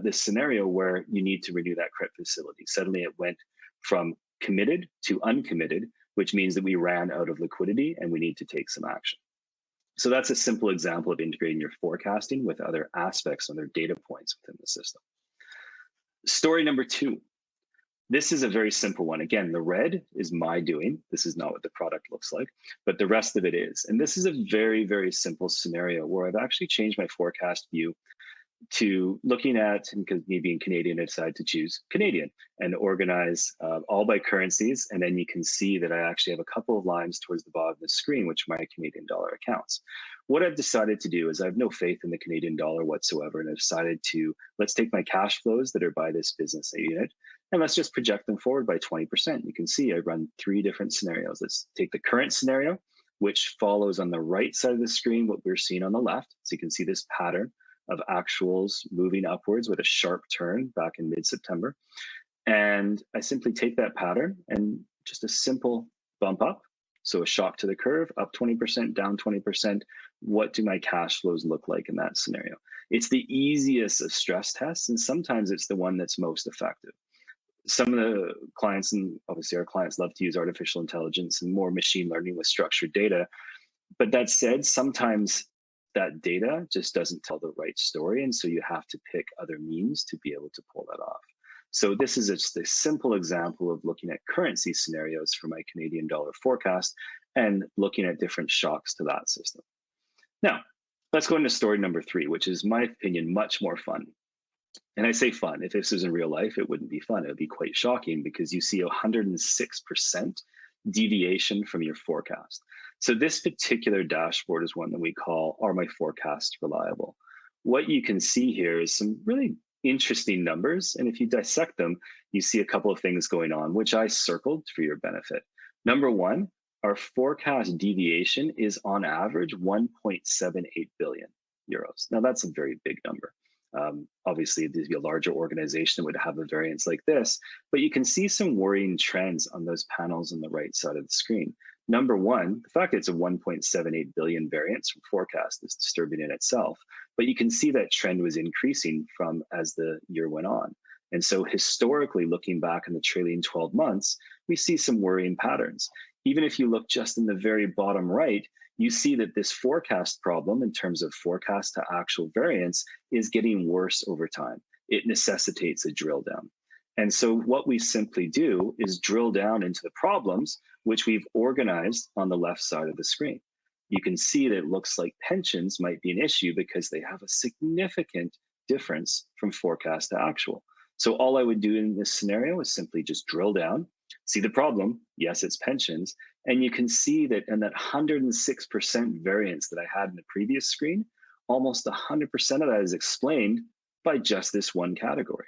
this scenario where you need to renew that credit facility. Suddenly it went from committed to uncommitted, which means that we ran out of liquidity and we need to take some action. So that's a simple example of integrating your forecasting with other aspects, other data points within the system. Story number 2. This is a very simple one. Again, the red is my doing. This is not what the product looks like, but the rest of it is. And this is a very, very simple scenario where I've actually changed my forecast view to looking at, because me being Canadian, I decided to choose Canadian and organize all by currencies. And then you can see that I actually have a couple of lines towards the bottom of the screen, which are my Canadian dollar accounts. What I've decided to do is I have no faith in the Canadian dollar whatsoever. And I've decided to, let's take my cash flows that are by this business unit and let's just project them forward by 20%. You can see I run 3 different scenarios. Let's take the current scenario, which follows on the right side of the screen what we're seeing on the left. So you can see this pattern of actuals moving upwards with a sharp turn back in mid-September. And I simply take that pattern and just a simple bump up. So a shock to the curve, up 20%, down 20%. What do my cash flows look like in that scenario? It's the easiest of stress tests, and sometimes it's the one that's most effective. Some of the clients, and obviously our clients, love to use artificial intelligence and more machine learning with structured data. But that said, sometimes that data just doesn't tell the right story. And so you have to pick other means to be able to pull that off. So this is just a simple example of looking at currency scenarios for my Canadian dollar forecast and looking at different shocks to that system. Now, let's go into story number 3, which is, in my opinion, much more fun. And I say fun. If this was in real life, it wouldn't be fun. It would be quite shocking because you see 106% deviation from your forecast. So this particular dashboard is one that we call, are my forecasts reliable? What you can see here is some really interesting numbers. And if you dissect them, you see a couple of things going on, which I circled for your benefit. Number 1, our forecast deviation is on average 1.78 billion euros. Now that's a very big number. Obviously, there'd be a larger organization that would have a variance like this, but you can see some worrying trends on those panels on the right side of the screen. Number 1, the fact that it's a 1.78 billion variance from forecast is disturbing in itself, but you can see that trend was increasing from as the year went on. And so historically, looking back in the trailing 12 months, we see some worrying patterns. Even if you look just in the very bottom right, you see that this forecast problem in terms of forecast to actual variance is getting worse over time. It necessitates a drill down. And so what we simply do is drill down into the problems, which we've organized on the left side of the screen. You can see that it looks like pensions might be an issue because they have a significant difference from forecast to actual. So all I would do in this scenario is simply just drill down, see the problem. Yes, it's pensions. And you can see that in that 106% variance that I had in the previous screen, almost 100% of that is explained by just this one category.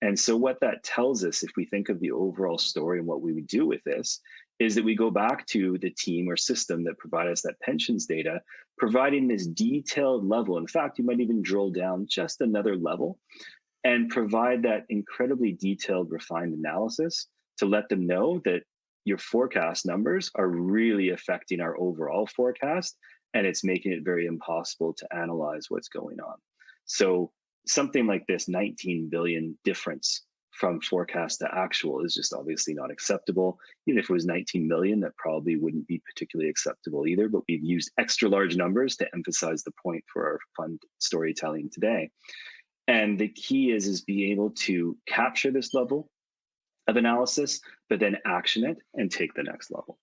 And so what that tells us, if we think of the overall story and what we would do with this, is that we go back to the team or system that provided us that pensions data, providing this detailed level. In fact, you might even drill down just another level and provide that incredibly detailed, refined analysis to let them know that your forecast numbers are really affecting our overall forecast, and it's making it very impossible to analyze what's going on. So something like this 19 billion difference from forecast to actual is just obviously not acceptable. Even if it was 19 million, that probably wouldn't be particularly acceptable either, but we've used extra large numbers to emphasize the point for our fun storytelling today. And the key is being able to capture this level of analysis, but then action it and take the next level.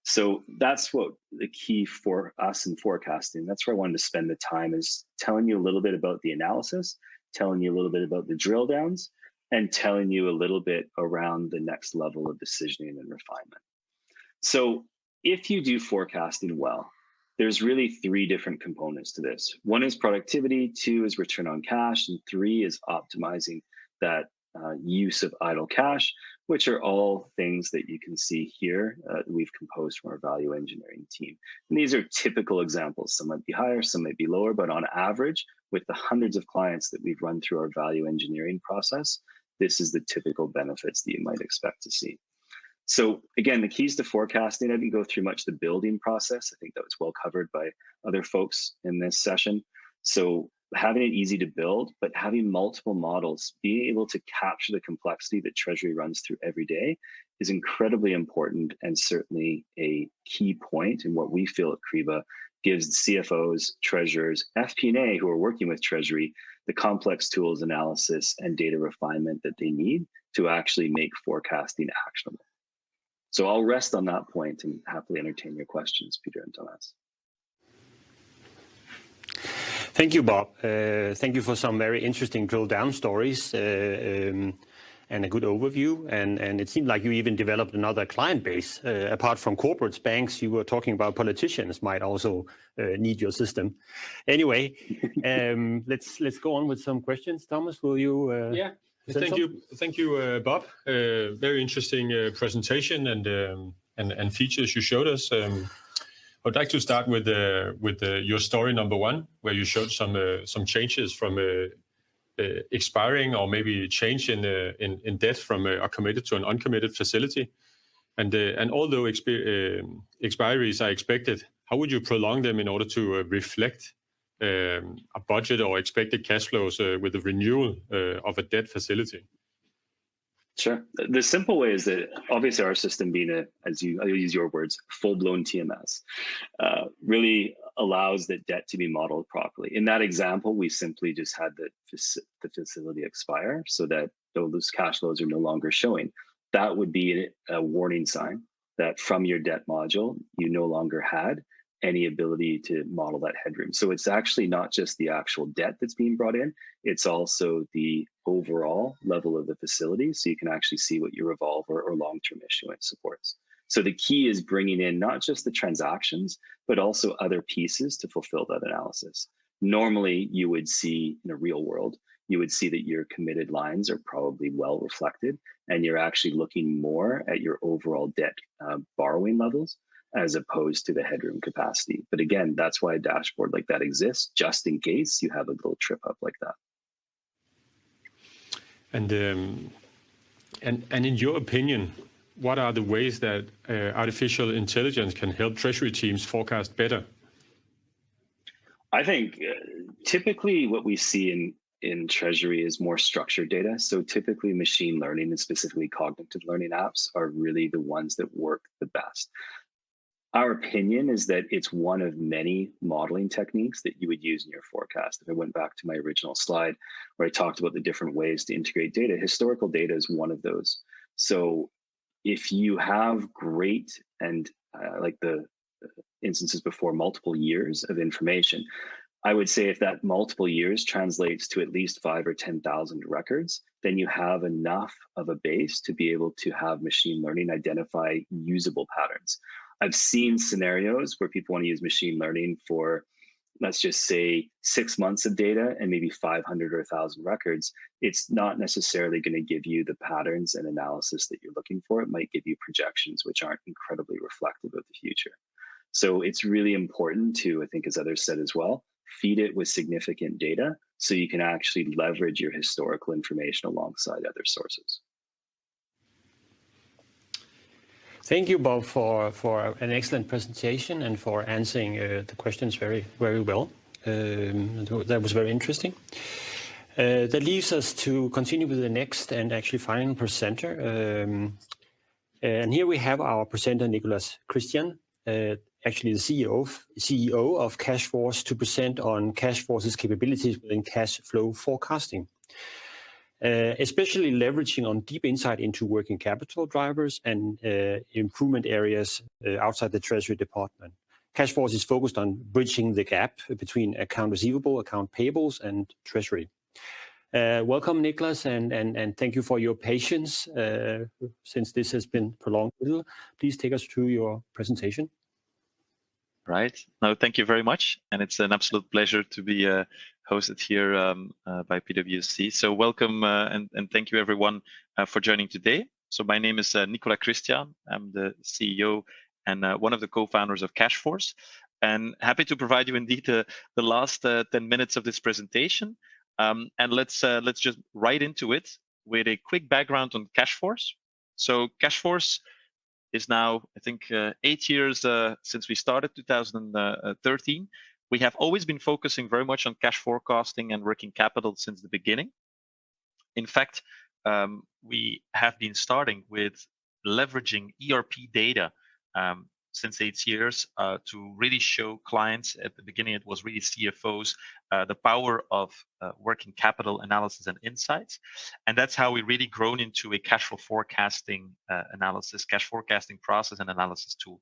So that's what the key for us in forecasting. That's where I wanted to spend the time, is telling you a little bit about the analysis, telling you a little bit about the drill downs, and telling you a little bit around the next level of decisioning and refinement. So if you do forecasting well, there's really 3 different components to this. 1 is productivity, 2 is return on cash, and 3 is optimizing that use of idle cash, which are all things that you can see here we've composed from our value engineering team. And these are typical examples. Some might be higher, some might be lower, but on average, with the hundreds of clients that we've run through our value engineering process, this is the typical benefits that you might expect to see. So again, the keys to forecasting, I didn't go through much the building process. I think that was well covered by other folks in this session. So having it easy to build, but having multiple models, being able to capture the complexity that Treasury runs through every day is incredibly important, and certainly a key point in what we feel at Kriba gives CFOs, treasurers, FP&A who are working with Treasury the complex tools, analysis, and data refinement that they need to actually make forecasting actionable. So I'll rest on that point and happily entertain your questions, Peter and Thomas. Thank you, Bob. Thank you for some very interesting drill down stories and a good overview. And it seemed like you even developed another client base. Apart from corporates, banks, you were talking about politicians might also need your system. Anyway, let's go on with some questions. Thomas, will you? Yeah. Thank you, Bob. Very interesting presentation and features you showed us. I'd like to start with your story number 1, where you showed some changes from expiring, or maybe change in debt from a committed to an uncommitted facility. And although expiries are expected, how would you prolong them in order to reflect a budget or expected cash flows with the renewal of a debt facility? Sure. The simple way is that obviously our system being I'll use your words, full-blown TMS, really allows that debt to be modeled properly. In that example, we simply just had the facility expire so that those cash flows are no longer showing. That would be a warning sign that from your debt module, you no longer had any ability to model that headroom. So it's actually not just the actual debt that's being brought in, it's also the overall level of the facility. So you can actually see what your revolver or long-term issuance supports. So the key is bringing in not just the transactions, but also other pieces to fulfill that analysis. Normally you would see in a real world, you would see that your committed lines are probably well reflected, and you're actually looking more at your overall debt borrowing levels as opposed to the headroom capacity. But again, that's why a dashboard like that exists, just in case you have a little trip up like that. And in your opinion, what are the ways that artificial intelligence can help Treasury teams forecast better? I think typically what we see in Treasury is more structured data. So typically machine learning and specifically cognitive learning apps are really the ones that work the best. Our opinion is that it's one of many modeling techniques that you would use in your forecast. If I went back to my original slide where I talked about the different ways to integrate data, historical data is one of those. So if you have great and like the instances before, multiple years of information, I would say if that multiple years translates to at least 5,000 or 10,000 records, then you have enough of a base to be able to have machine learning identify usable patterns. I've seen scenarios where people want to use machine learning for, let's just say, 6 months of data and maybe 500 or 1,000 records. It's not necessarily going to give you the patterns and analysis that you're looking for. It might give you projections, which aren't incredibly reflective of the future. So it's really important to, I think as others said as well, feed it with significant data so you can actually leverage your historical information alongside other sources. Thank you, Bob, for an excellent presentation and for answering the questions very, very well. That was very interesting. That leaves us to continue with the next and actually final presenter. And here we have our presenter, Nicolas Christian, actually the CEO of Cashforce, to present on Cashforce's capabilities within cash flow forecasting. especially leveraging on deep insight into working capital drivers and improvement areas outside the Treasury Department. Cashforce is focused on bridging the gap between account receivable, account payables, and Treasury. Welcome, Niklas, and thank you for your patience since this has been prolonged a little. Please take us through your presentation. Right. No, thank you very much. And it's an absolute pleasure to be hosted here by PwC. So welcome and thank you everyone for joining today. So my name is Nicolas Christian. I'm the CEO and one of the co-founders of Cashforce. And happy to provide you indeed the last 10 minutes of this presentation. And let's just right into it with a quick background on Cashforce. So Cashforce is now, I think, 8 years since we started, 2013. We have always been focusing very much on cash forecasting and working capital since the beginning. In fact, we have been starting with leveraging ERP data since 8 years to really show clients. At the beginning, it was really CFOs, the power of working capital analysis and insights. And that's how we really grown into a cash flow forecasting analysis, cash forecasting process and analysis tool.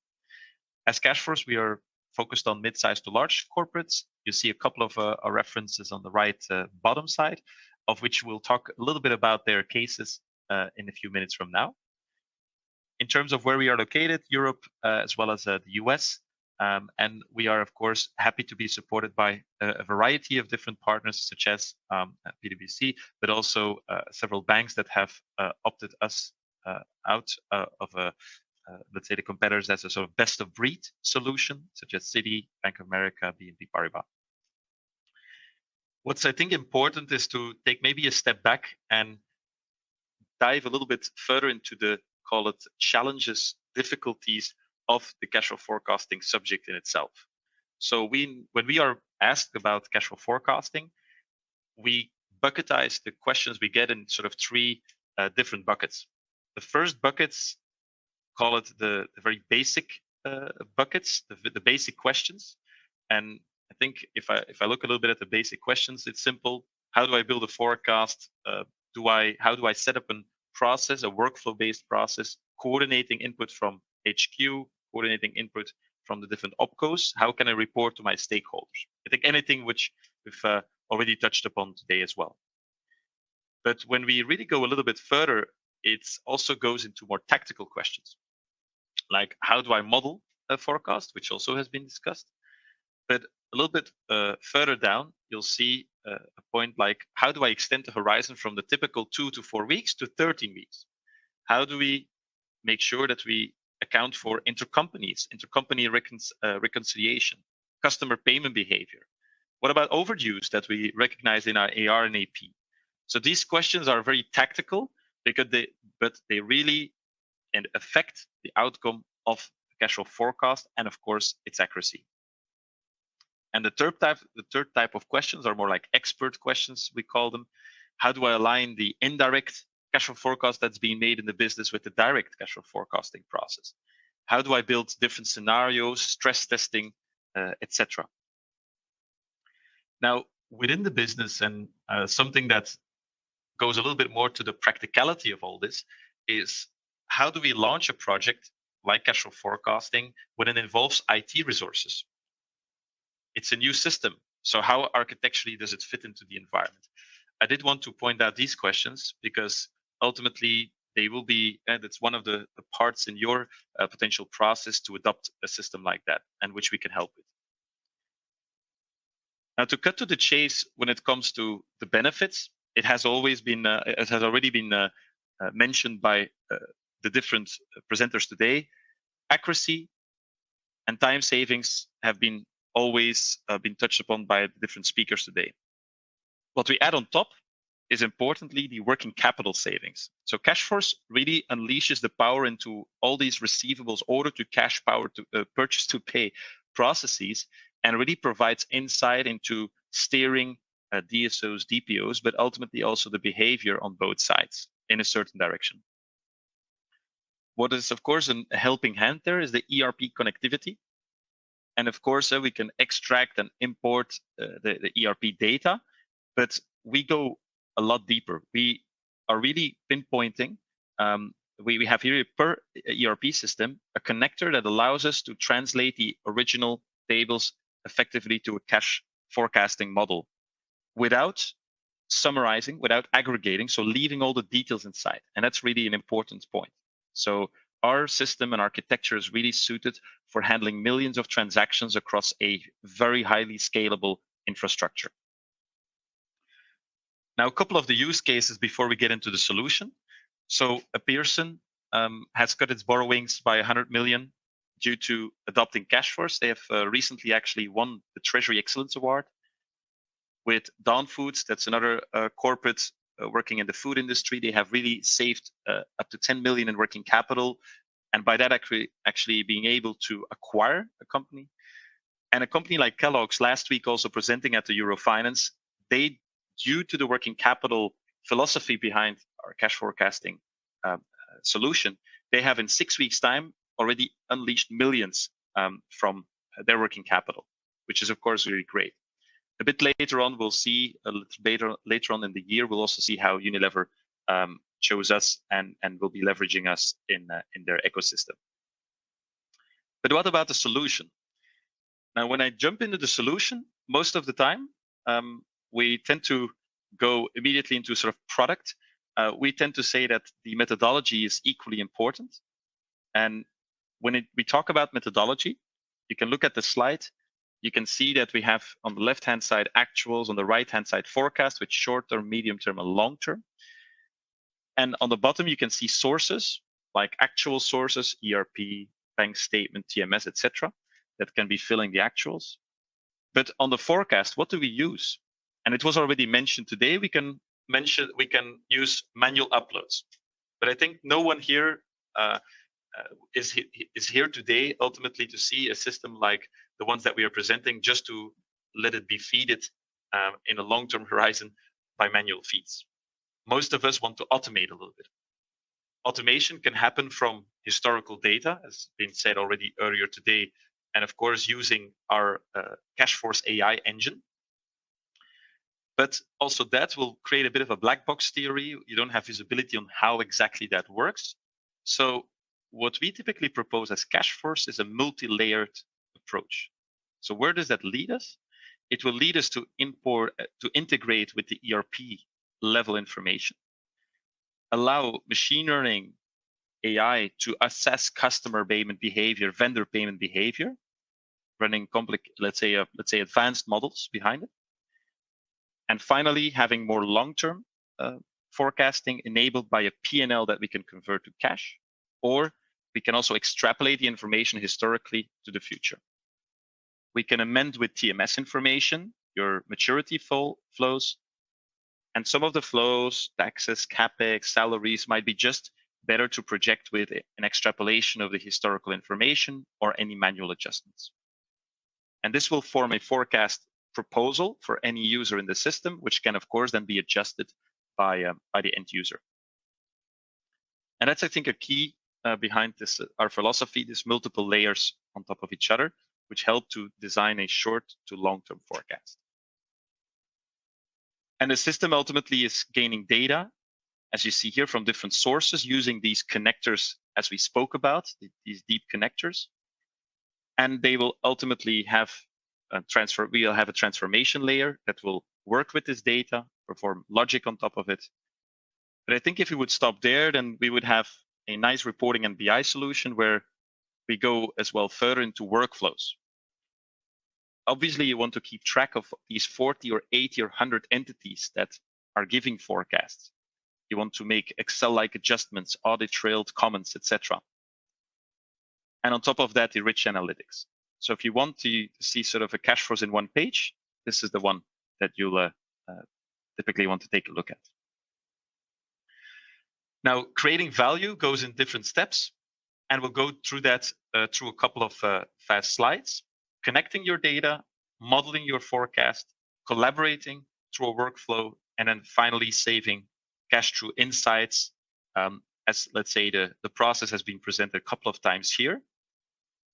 As Cashforce, we are focused on mid-sized to large corporates. You see a couple of references on the right bottom side, of which we'll talk a little bit about their cases in a few minutes from now. In terms of where we are located, Europe as well as the US, and we are, of course, happy to be supported by a variety of different partners, such as PwC, but also several banks that have opted us out of, let's say, the competitors as a sort of best of breed solution, such as Citi, Bank of America, BNP Paribas. What's, I think, important is to take maybe a step back and dive a little bit further into the, call it, challenges, difficulties of the cash flow forecasting subject in itself. So when we are asked about cash flow forecasting, we bucketize the questions we get in sort of three different buckets. The first buckets, call it the very basic buckets, the basic questions. And I think if I look a little bit at the basic questions, it's simple. How do I build a forecast? How do I set up a process, a workflow-based process, coordinating input from HQ, coordinating input from the different opcos? How can I report to my stakeholders? I think anything which we've already touched upon today as well. But when we really go a little bit further, it also goes into more tactical questions, like how do I model a forecast, which also has been discussed. But a little bit further down, you'll see a point like, how do I extend the horizon from the typical 2 to 4 weeks to 13 weeks? How do we make sure that we account for intercompany reconciliation, customer payment behavior? What about overdues that we recognize in our AR and AP? So these questions are very tactical because they really affect the outcome of the cash flow forecast and, of course, its accuracy. And the third type of questions are more like expert questions, we call them. How do I align the indirect cash flow forecast that's being made in the business with the direct cash flow forecasting process? How do I build different scenarios, stress testing, etc.? Now, within the business, and something that goes a little bit more to the practicality of all this is, how do we launch a project like cash flow forecasting when it involves IT resources? It's a new system. So how architecturally does it fit into the environment? I did want to point out these questions because ultimately they will be, and it's one of the parts in your potential process to adopt a system like that, and which we can help with. Now, to cut to the chase, when it comes to the benefits, it has already been mentioned by the different presenters today. Accuracy and time savings have been always been touched upon by the different speakers today. What we add on top is, importantly, the working capital savings. So Cashforce really unleashes the power into all these receivables, order to cash, power to purchase to pay processes, and really provides insight into steering DSOs, DPOs, but ultimately also the behavior on both sides in a certain direction. What is, of course, a helping hand there is the ERP connectivity. And of course, we can extract and import the ERP data, but we go a lot deeper. We are really pinpointing. We have here per ERP system a connector that allows us to translate the original tables effectively to a cash forecasting model without summarizing, without aggregating, so leaving all the details inside. And that's really an important point. So our system and architecture is really suited for handling millions of transactions across a very highly scalable infrastructure. Now, a couple of the use cases before we get into the solution. So Pearson has cut its borrowings by 100 million due to adopting Cashforce. They have recently actually won the Treasury Excellence Award. With Dawn Foods, that's another corporate working in the food industry. They have really saved up to 10 million in working capital, and by that actually being able to acquire a company. And a company like Kellogg's last week also presenting at the Eurofinance, they, due to the working capital philosophy behind our cash forecasting solution, they have in 6 weeks' time already unleashed millions from their working capital, which is of course really great. A bit later on, we'll see a little later on in the year, we'll also see how Unilever chose us and will be leveraging us in their ecosystem. But what about the solution? Now, when I jump into the solution, most of the time, we tend to go immediately into sort of product. We tend to say that the methodology is equally important. And when we talk about methodology, you can look at the slide. You can see that we have on the left-hand side actuals, on the right-hand side forecast with short-term, medium-term, and long-term. And on the bottom, you can see sources like actual sources, ERP, bank statement, TMS, etc., that can be filling the actuals. But on the forecast, what do we use? And it was already mentioned today. We can use manual uploads. But I think no one here is here today ultimately to see a system like the ones that we are presenting just to let it be fed in a long-term horizon by manual feeds. Most of us want to automate a little bit. Automation can happen from historical data, as been said already earlier today, and of course using our Cashforce AI engine. But also that will create a bit of a black box theory. You don't have visibility on how exactly that works. So what we typically propose as Cashforce is a multi-layered approach. So where does that lead us? It will lead us to integrate with the ERP level information, allow machine learning AI to assess customer payment behavior, vendor payment behavior, running complex, let's say advanced models behind it. And finally, having more long-term forecasting enabled by a P&L that we can convert to cash, or we can also extrapolate the information historically to the future. We can amend with TMS information, your maturity flows, and some of the flows, taxes, CapEx, salaries, might be just better to project with an extrapolation of the historical information or any manual adjustments. And this will form a forecast proposal for any user in the system, which can, of course, then be adjusted by the end user. And that's, I think, a key behind this, our philosophy, these multiple layers on top of each other, which help to design a short to long-term forecast. And the system ultimately is gaining data, as you see here, from different sources using these connectors, as we spoke about, these deep connectors. And they will ultimately have we'll have a transformation layer that will work with this data, perform logic on top of it. But I think if we would stop there, then we would have a nice reporting and BI solution where we go as well further into workflows. Obviously, you want to keep track of these 40 or 80 or 100 entities that are giving forecasts. You want to make Excel-like adjustments, audit trailed comments, etc. And on top of that, the rich analytics. So if you want to see sort of a Cashforce in one page, this is the one that you'll typically want to take a look at. Now, creating value goes in different steps, and we'll go through that through a couple of fast slides. Connecting your data, modeling your forecast, collaborating through a workflow, and then finally saving cash through insights, as let's say the process has been presented a couple of times here.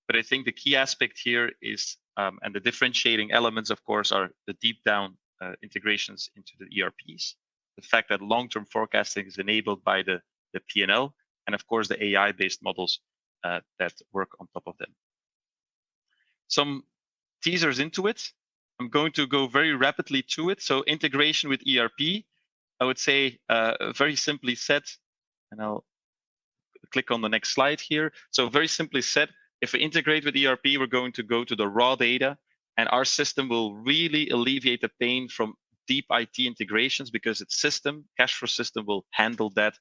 But I think the key aspect here is, and the differentiating elements, of course, are the deep down integrations into the ERPs, the fact that long-term forecasting is enabled by the P&L, and of course the AI-based models that work on top of them. Some teasers into it. I'm going to go very rapidly to it. So integration with ERP, I would say very simply said, and I'll click on the next slide here. So very simply said, if we integrate with ERP, we're going to go to the raw data, and our system will really alleviate the pain from deep IT integrations, because its system, cash flow system, will handle that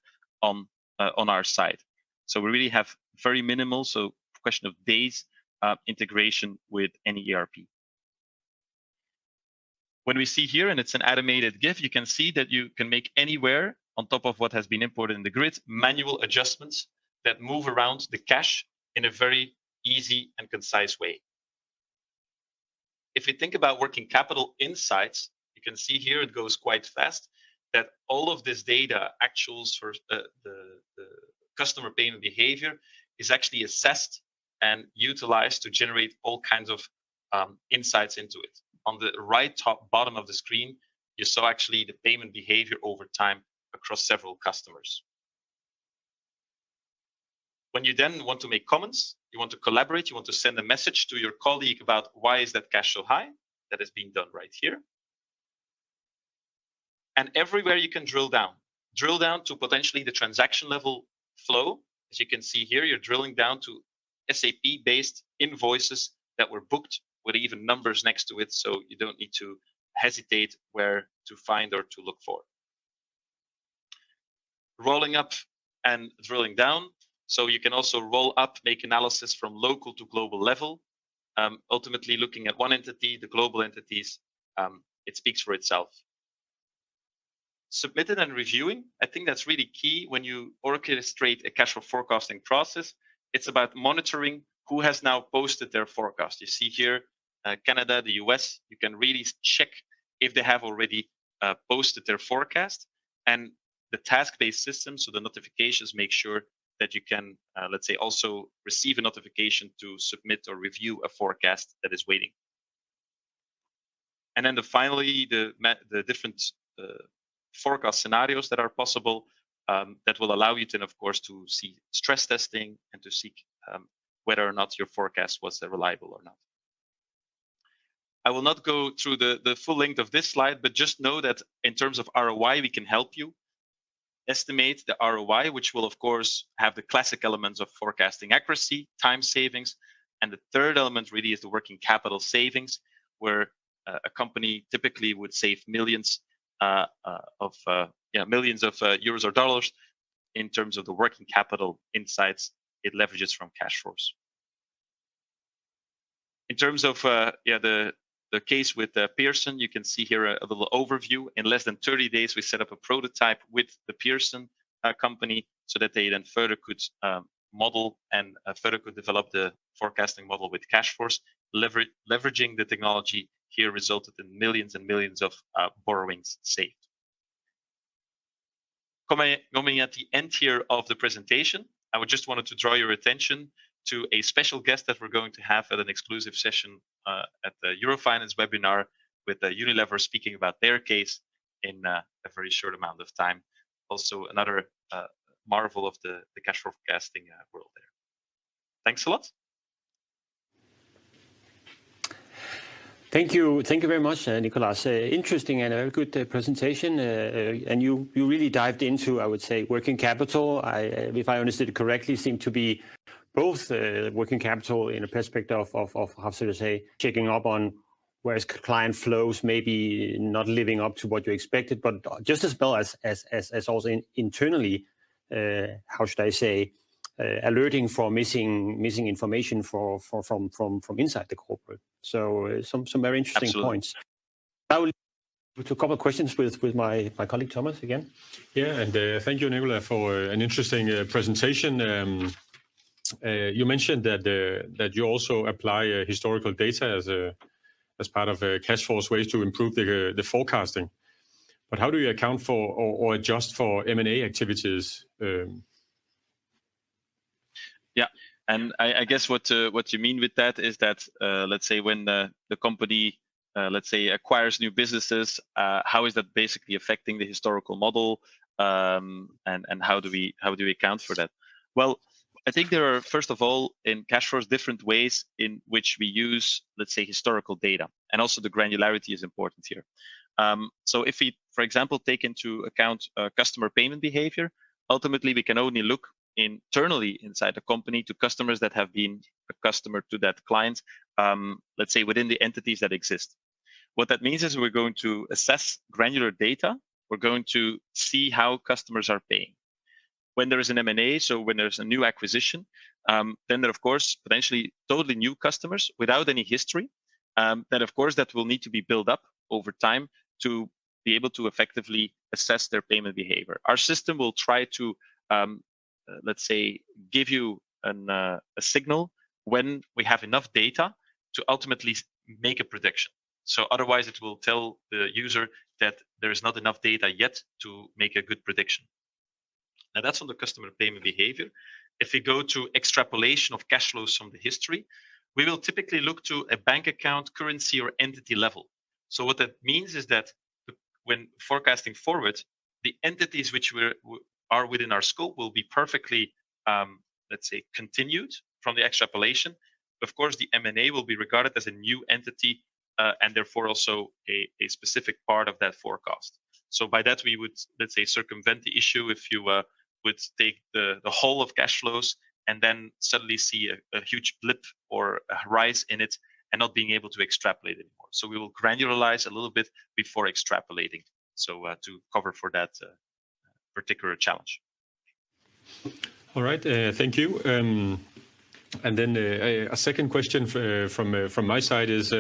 on our side. So we really have very minimal, so question of days, integration with any ERP. When we see here, and it's an animated GIF, you can see that you can make anywhere on top of what has been imported in the grid, manual adjustments that move around the cash in a very easy and concise way. If we think about working capital insights, you can see here it goes quite fast, that all of this data, actuals for the customer payment behavior, is actually assessed and utilized to generate all kinds of insights into it. On the right top bottom of the screen, you saw actually the payment behavior over time across several customers. When you then want to make comments, you want to collaborate, you want to send a message to your colleague about why is that cash so high, that is being done right here. And everywhere you can drill down to potentially the transaction level flow. As you can see here, you're drilling down to SAP-based invoices that were booked with even numbers next to it, so you don't need to hesitate where to find or to look for. Rolling up and drilling down, so you can also roll up, make analysis from local to global level. Ultimately, looking at one entity, the global entities, it speaks for itself. Submitted and reviewing, I think that's really key when you orchestrate a cash flow forecasting process. It's about monitoring who has now posted their forecast. You see here, Canada, the US, you can really check if they have already posted their forecast, and the task-based system, so the notifications, make sure that you can, let's say, also receive a notification to submit or review a forecast that is waiting. And then finally, the different forecast scenarios that are possible that will allow you to, of course, to see stress testing and to see whether or not your forecast was reliable or not. I will not go through the full length of this slide, but just know that in terms of ROI, we can help you estimate the ROI, which will, of course, have the classic elements of forecasting accuracy, time savings. And the third element really is the working capital savings, where a company typically would save millions of euros or dollars in terms of the working capital insights it leverages from cash flows. In terms of the case with Pearson, you can see here a little overview. In less than 30 days, we set up a prototype with the Pearson company so that they then further could model and further could develop the forecasting model with cash flows. Leveraging the technology here resulted in millions and millions of borrowings saved. Coming at the end here of the presentation, I would just wanted to draw your attention to a special guest that we're going to have at an exclusive session at the Eurofinance webinar with Unilever speaking about their case in a very short amount of time. Also another marvel of the cash flow forecasting world there. Thanks a lot. Thank you very much, Nicolas. Interesting and a very good presentation. And you really dived into, I would say, working capital. If I understood it correctly, seemed to be both working capital in a perspective of how to say, checking up on whereas client flows maybe not living up to what you expected, but just as well as also internally, how should I say, alerting for missing information from inside the corporate. So some very interesting Absolutely. points. I will to a couple of questions with my colleague Thomas again. Yeah, and thank you, Nicola, for an interesting presentation. You mentioned that you also apply historical data as part of cash flow's ways to improve the forecasting. But how do you account for or adjust for M&A activities? Yeah, and I guess what you mean with that is that let's say when the company let's say, acquires new businesses, how is that basically affecting the historical model, and how do we account for that? Well, I think there are, first of all, in cash flows, different ways in which we use, let's say, historical data, and also the granularity is important here. So if we, for example, take into account customer payment behavior, ultimately we can only look internally inside the company to customers that have been a customer to that client, let's say within the entities that exist. What that means is we're going to assess granular data. We're going to see how customers are paying. When there is an M&A, so when there's a new acquisition, then there, of course, potentially totally new customers without any history, then of course that will need to be built up over time to be able to effectively assess their payment behavior. Our system will try to, let's say, give you a signal when we have enough data to ultimately make a prediction. So otherwise it will tell the user that there is not enough data yet to make a good prediction. Now that's on the customer payment behavior. If we go to extrapolation of cash flows from the history, we will typically look to a bank account, currency, or entity level. So what that means is that when forecasting forward, the entities which are within our scope will be perfectly, let's say, continued from the extrapolation. Of course, the M&A will be regarded as a new entity and therefore also a specific part of that forecast. So by that, we would, let's say, circumvent the issue if you would take the whole of cash flows and then suddenly see a huge blip or a rise in it and not being able to extrapolate anymore. So we will granularize a little bit before extrapolating. So to cover for that particular challenge. All right, thank you. And then a second question from my side is,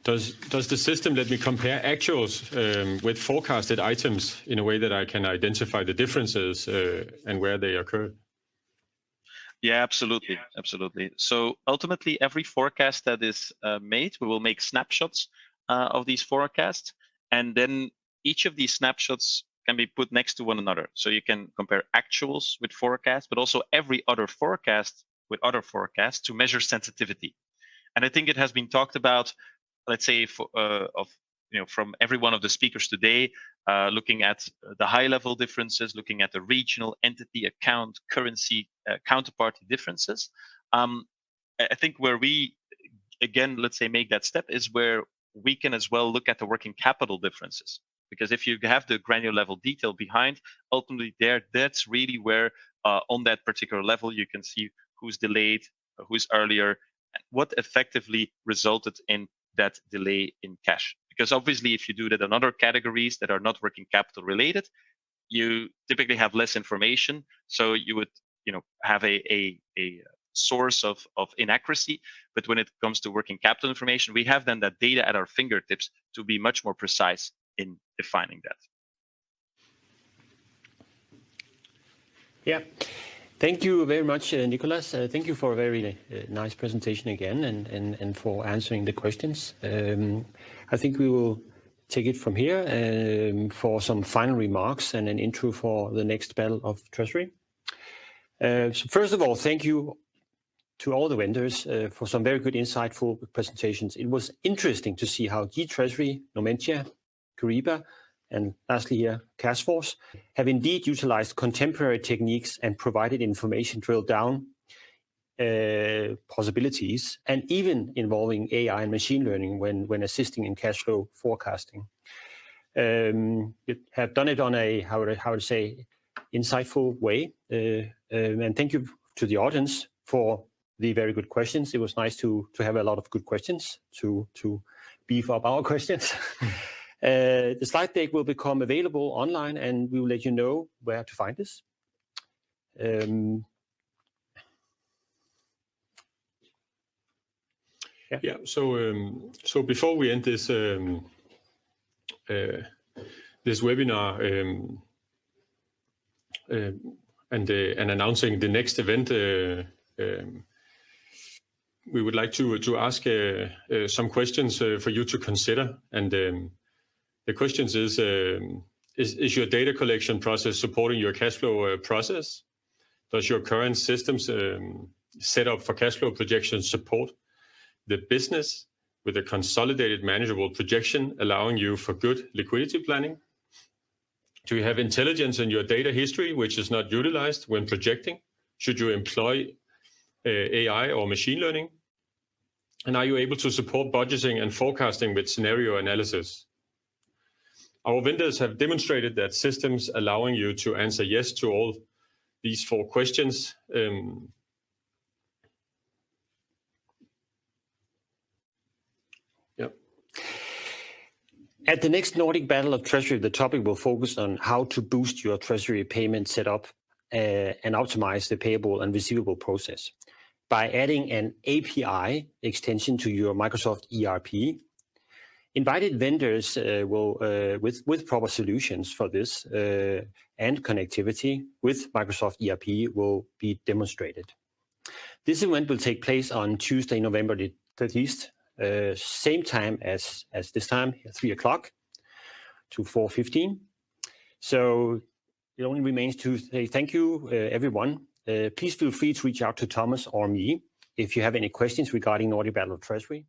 does the system let me compare actuals with forecasted items in a way that I can identify the differences and where they occur? Yeah, absolutely. Absolutely. So ultimately, every forecast that is made, we will make snapshots of these forecasts. And then each of these snapshots can be put next to one another. So you can compare actuals with forecasts, but also every other forecast with other forecasts to measure sensitivity. And I think it has been talked about, let's say, from every one of the speakers today, looking at the high-level differences, looking at the regional entity, account, currency, counterparty differences. I think where we, again, let's say, make that step is where we can as well look at the working capital differences. Because if you have the granular level detail behind, ultimately that's really where on that particular level you can see who's delayed, who's earlier, and what effectively resulted in that delay in cash. Because obviously, if you do that on other categories that are not working capital related, you typically have less information. So you would, have a source of inaccuracy. But when it comes to working capital information, we have then that data at our fingertips to be much more precise in defining that. Yeah. Thank you very much, Nicholas. Thank you for a very nice presentation again and for answering the questions. I think we will take it from here for some final remarks and an intro for the next Battle of Treasury. So first of all, thank you to all the vendors for some very good, insightful presentations. It was interesting to see how G-Treasury, Nomentia, Kyriba, and lastly here, Cashforce, have indeed utilized contemporary techniques and provided information drilled down possibilities, and even involving AI and machine learning when assisting in cash flow forecasting. You have done it on a, how to say, insightful way. And thank you to the audience for the very good questions. It was nice to have a lot of good questions to beef up our questions. The slide deck will become available online, and we will let you know where to find this. Yeah. So before we end this this webinar and announcing the next event, we would like to ask some questions for you to consider. And the questions is your data collection process supporting your cash flow process? Does your current systems set up for cash flow projections support the business? with a consolidated manageable projection allowing you for good liquidity planning? Do you have intelligence in your data history which is not utilized when projecting? Should you employ AI or machine learning? And are you able to support budgeting and forecasting with scenario analysis? Our vendors have demonstrated that systems allowing you to answer yes to all these 4 questions At the next Nordic Battle of Treasury, the topic will focus on how to boost your treasury payment setup and optimize the payable and receivable process by adding an API extension to your Microsoft ERP. Invited vendors with proper solutions for this and connectivity with Microsoft ERP will be demonstrated. This event will take place on Tuesday, November the 30th, same time as this time, 3 o'clock to 4:15. So it only remains to say thank you, everyone. Please feel free to reach out to Thomas or me if you have any questions regarding Nordic Battle of Treasury.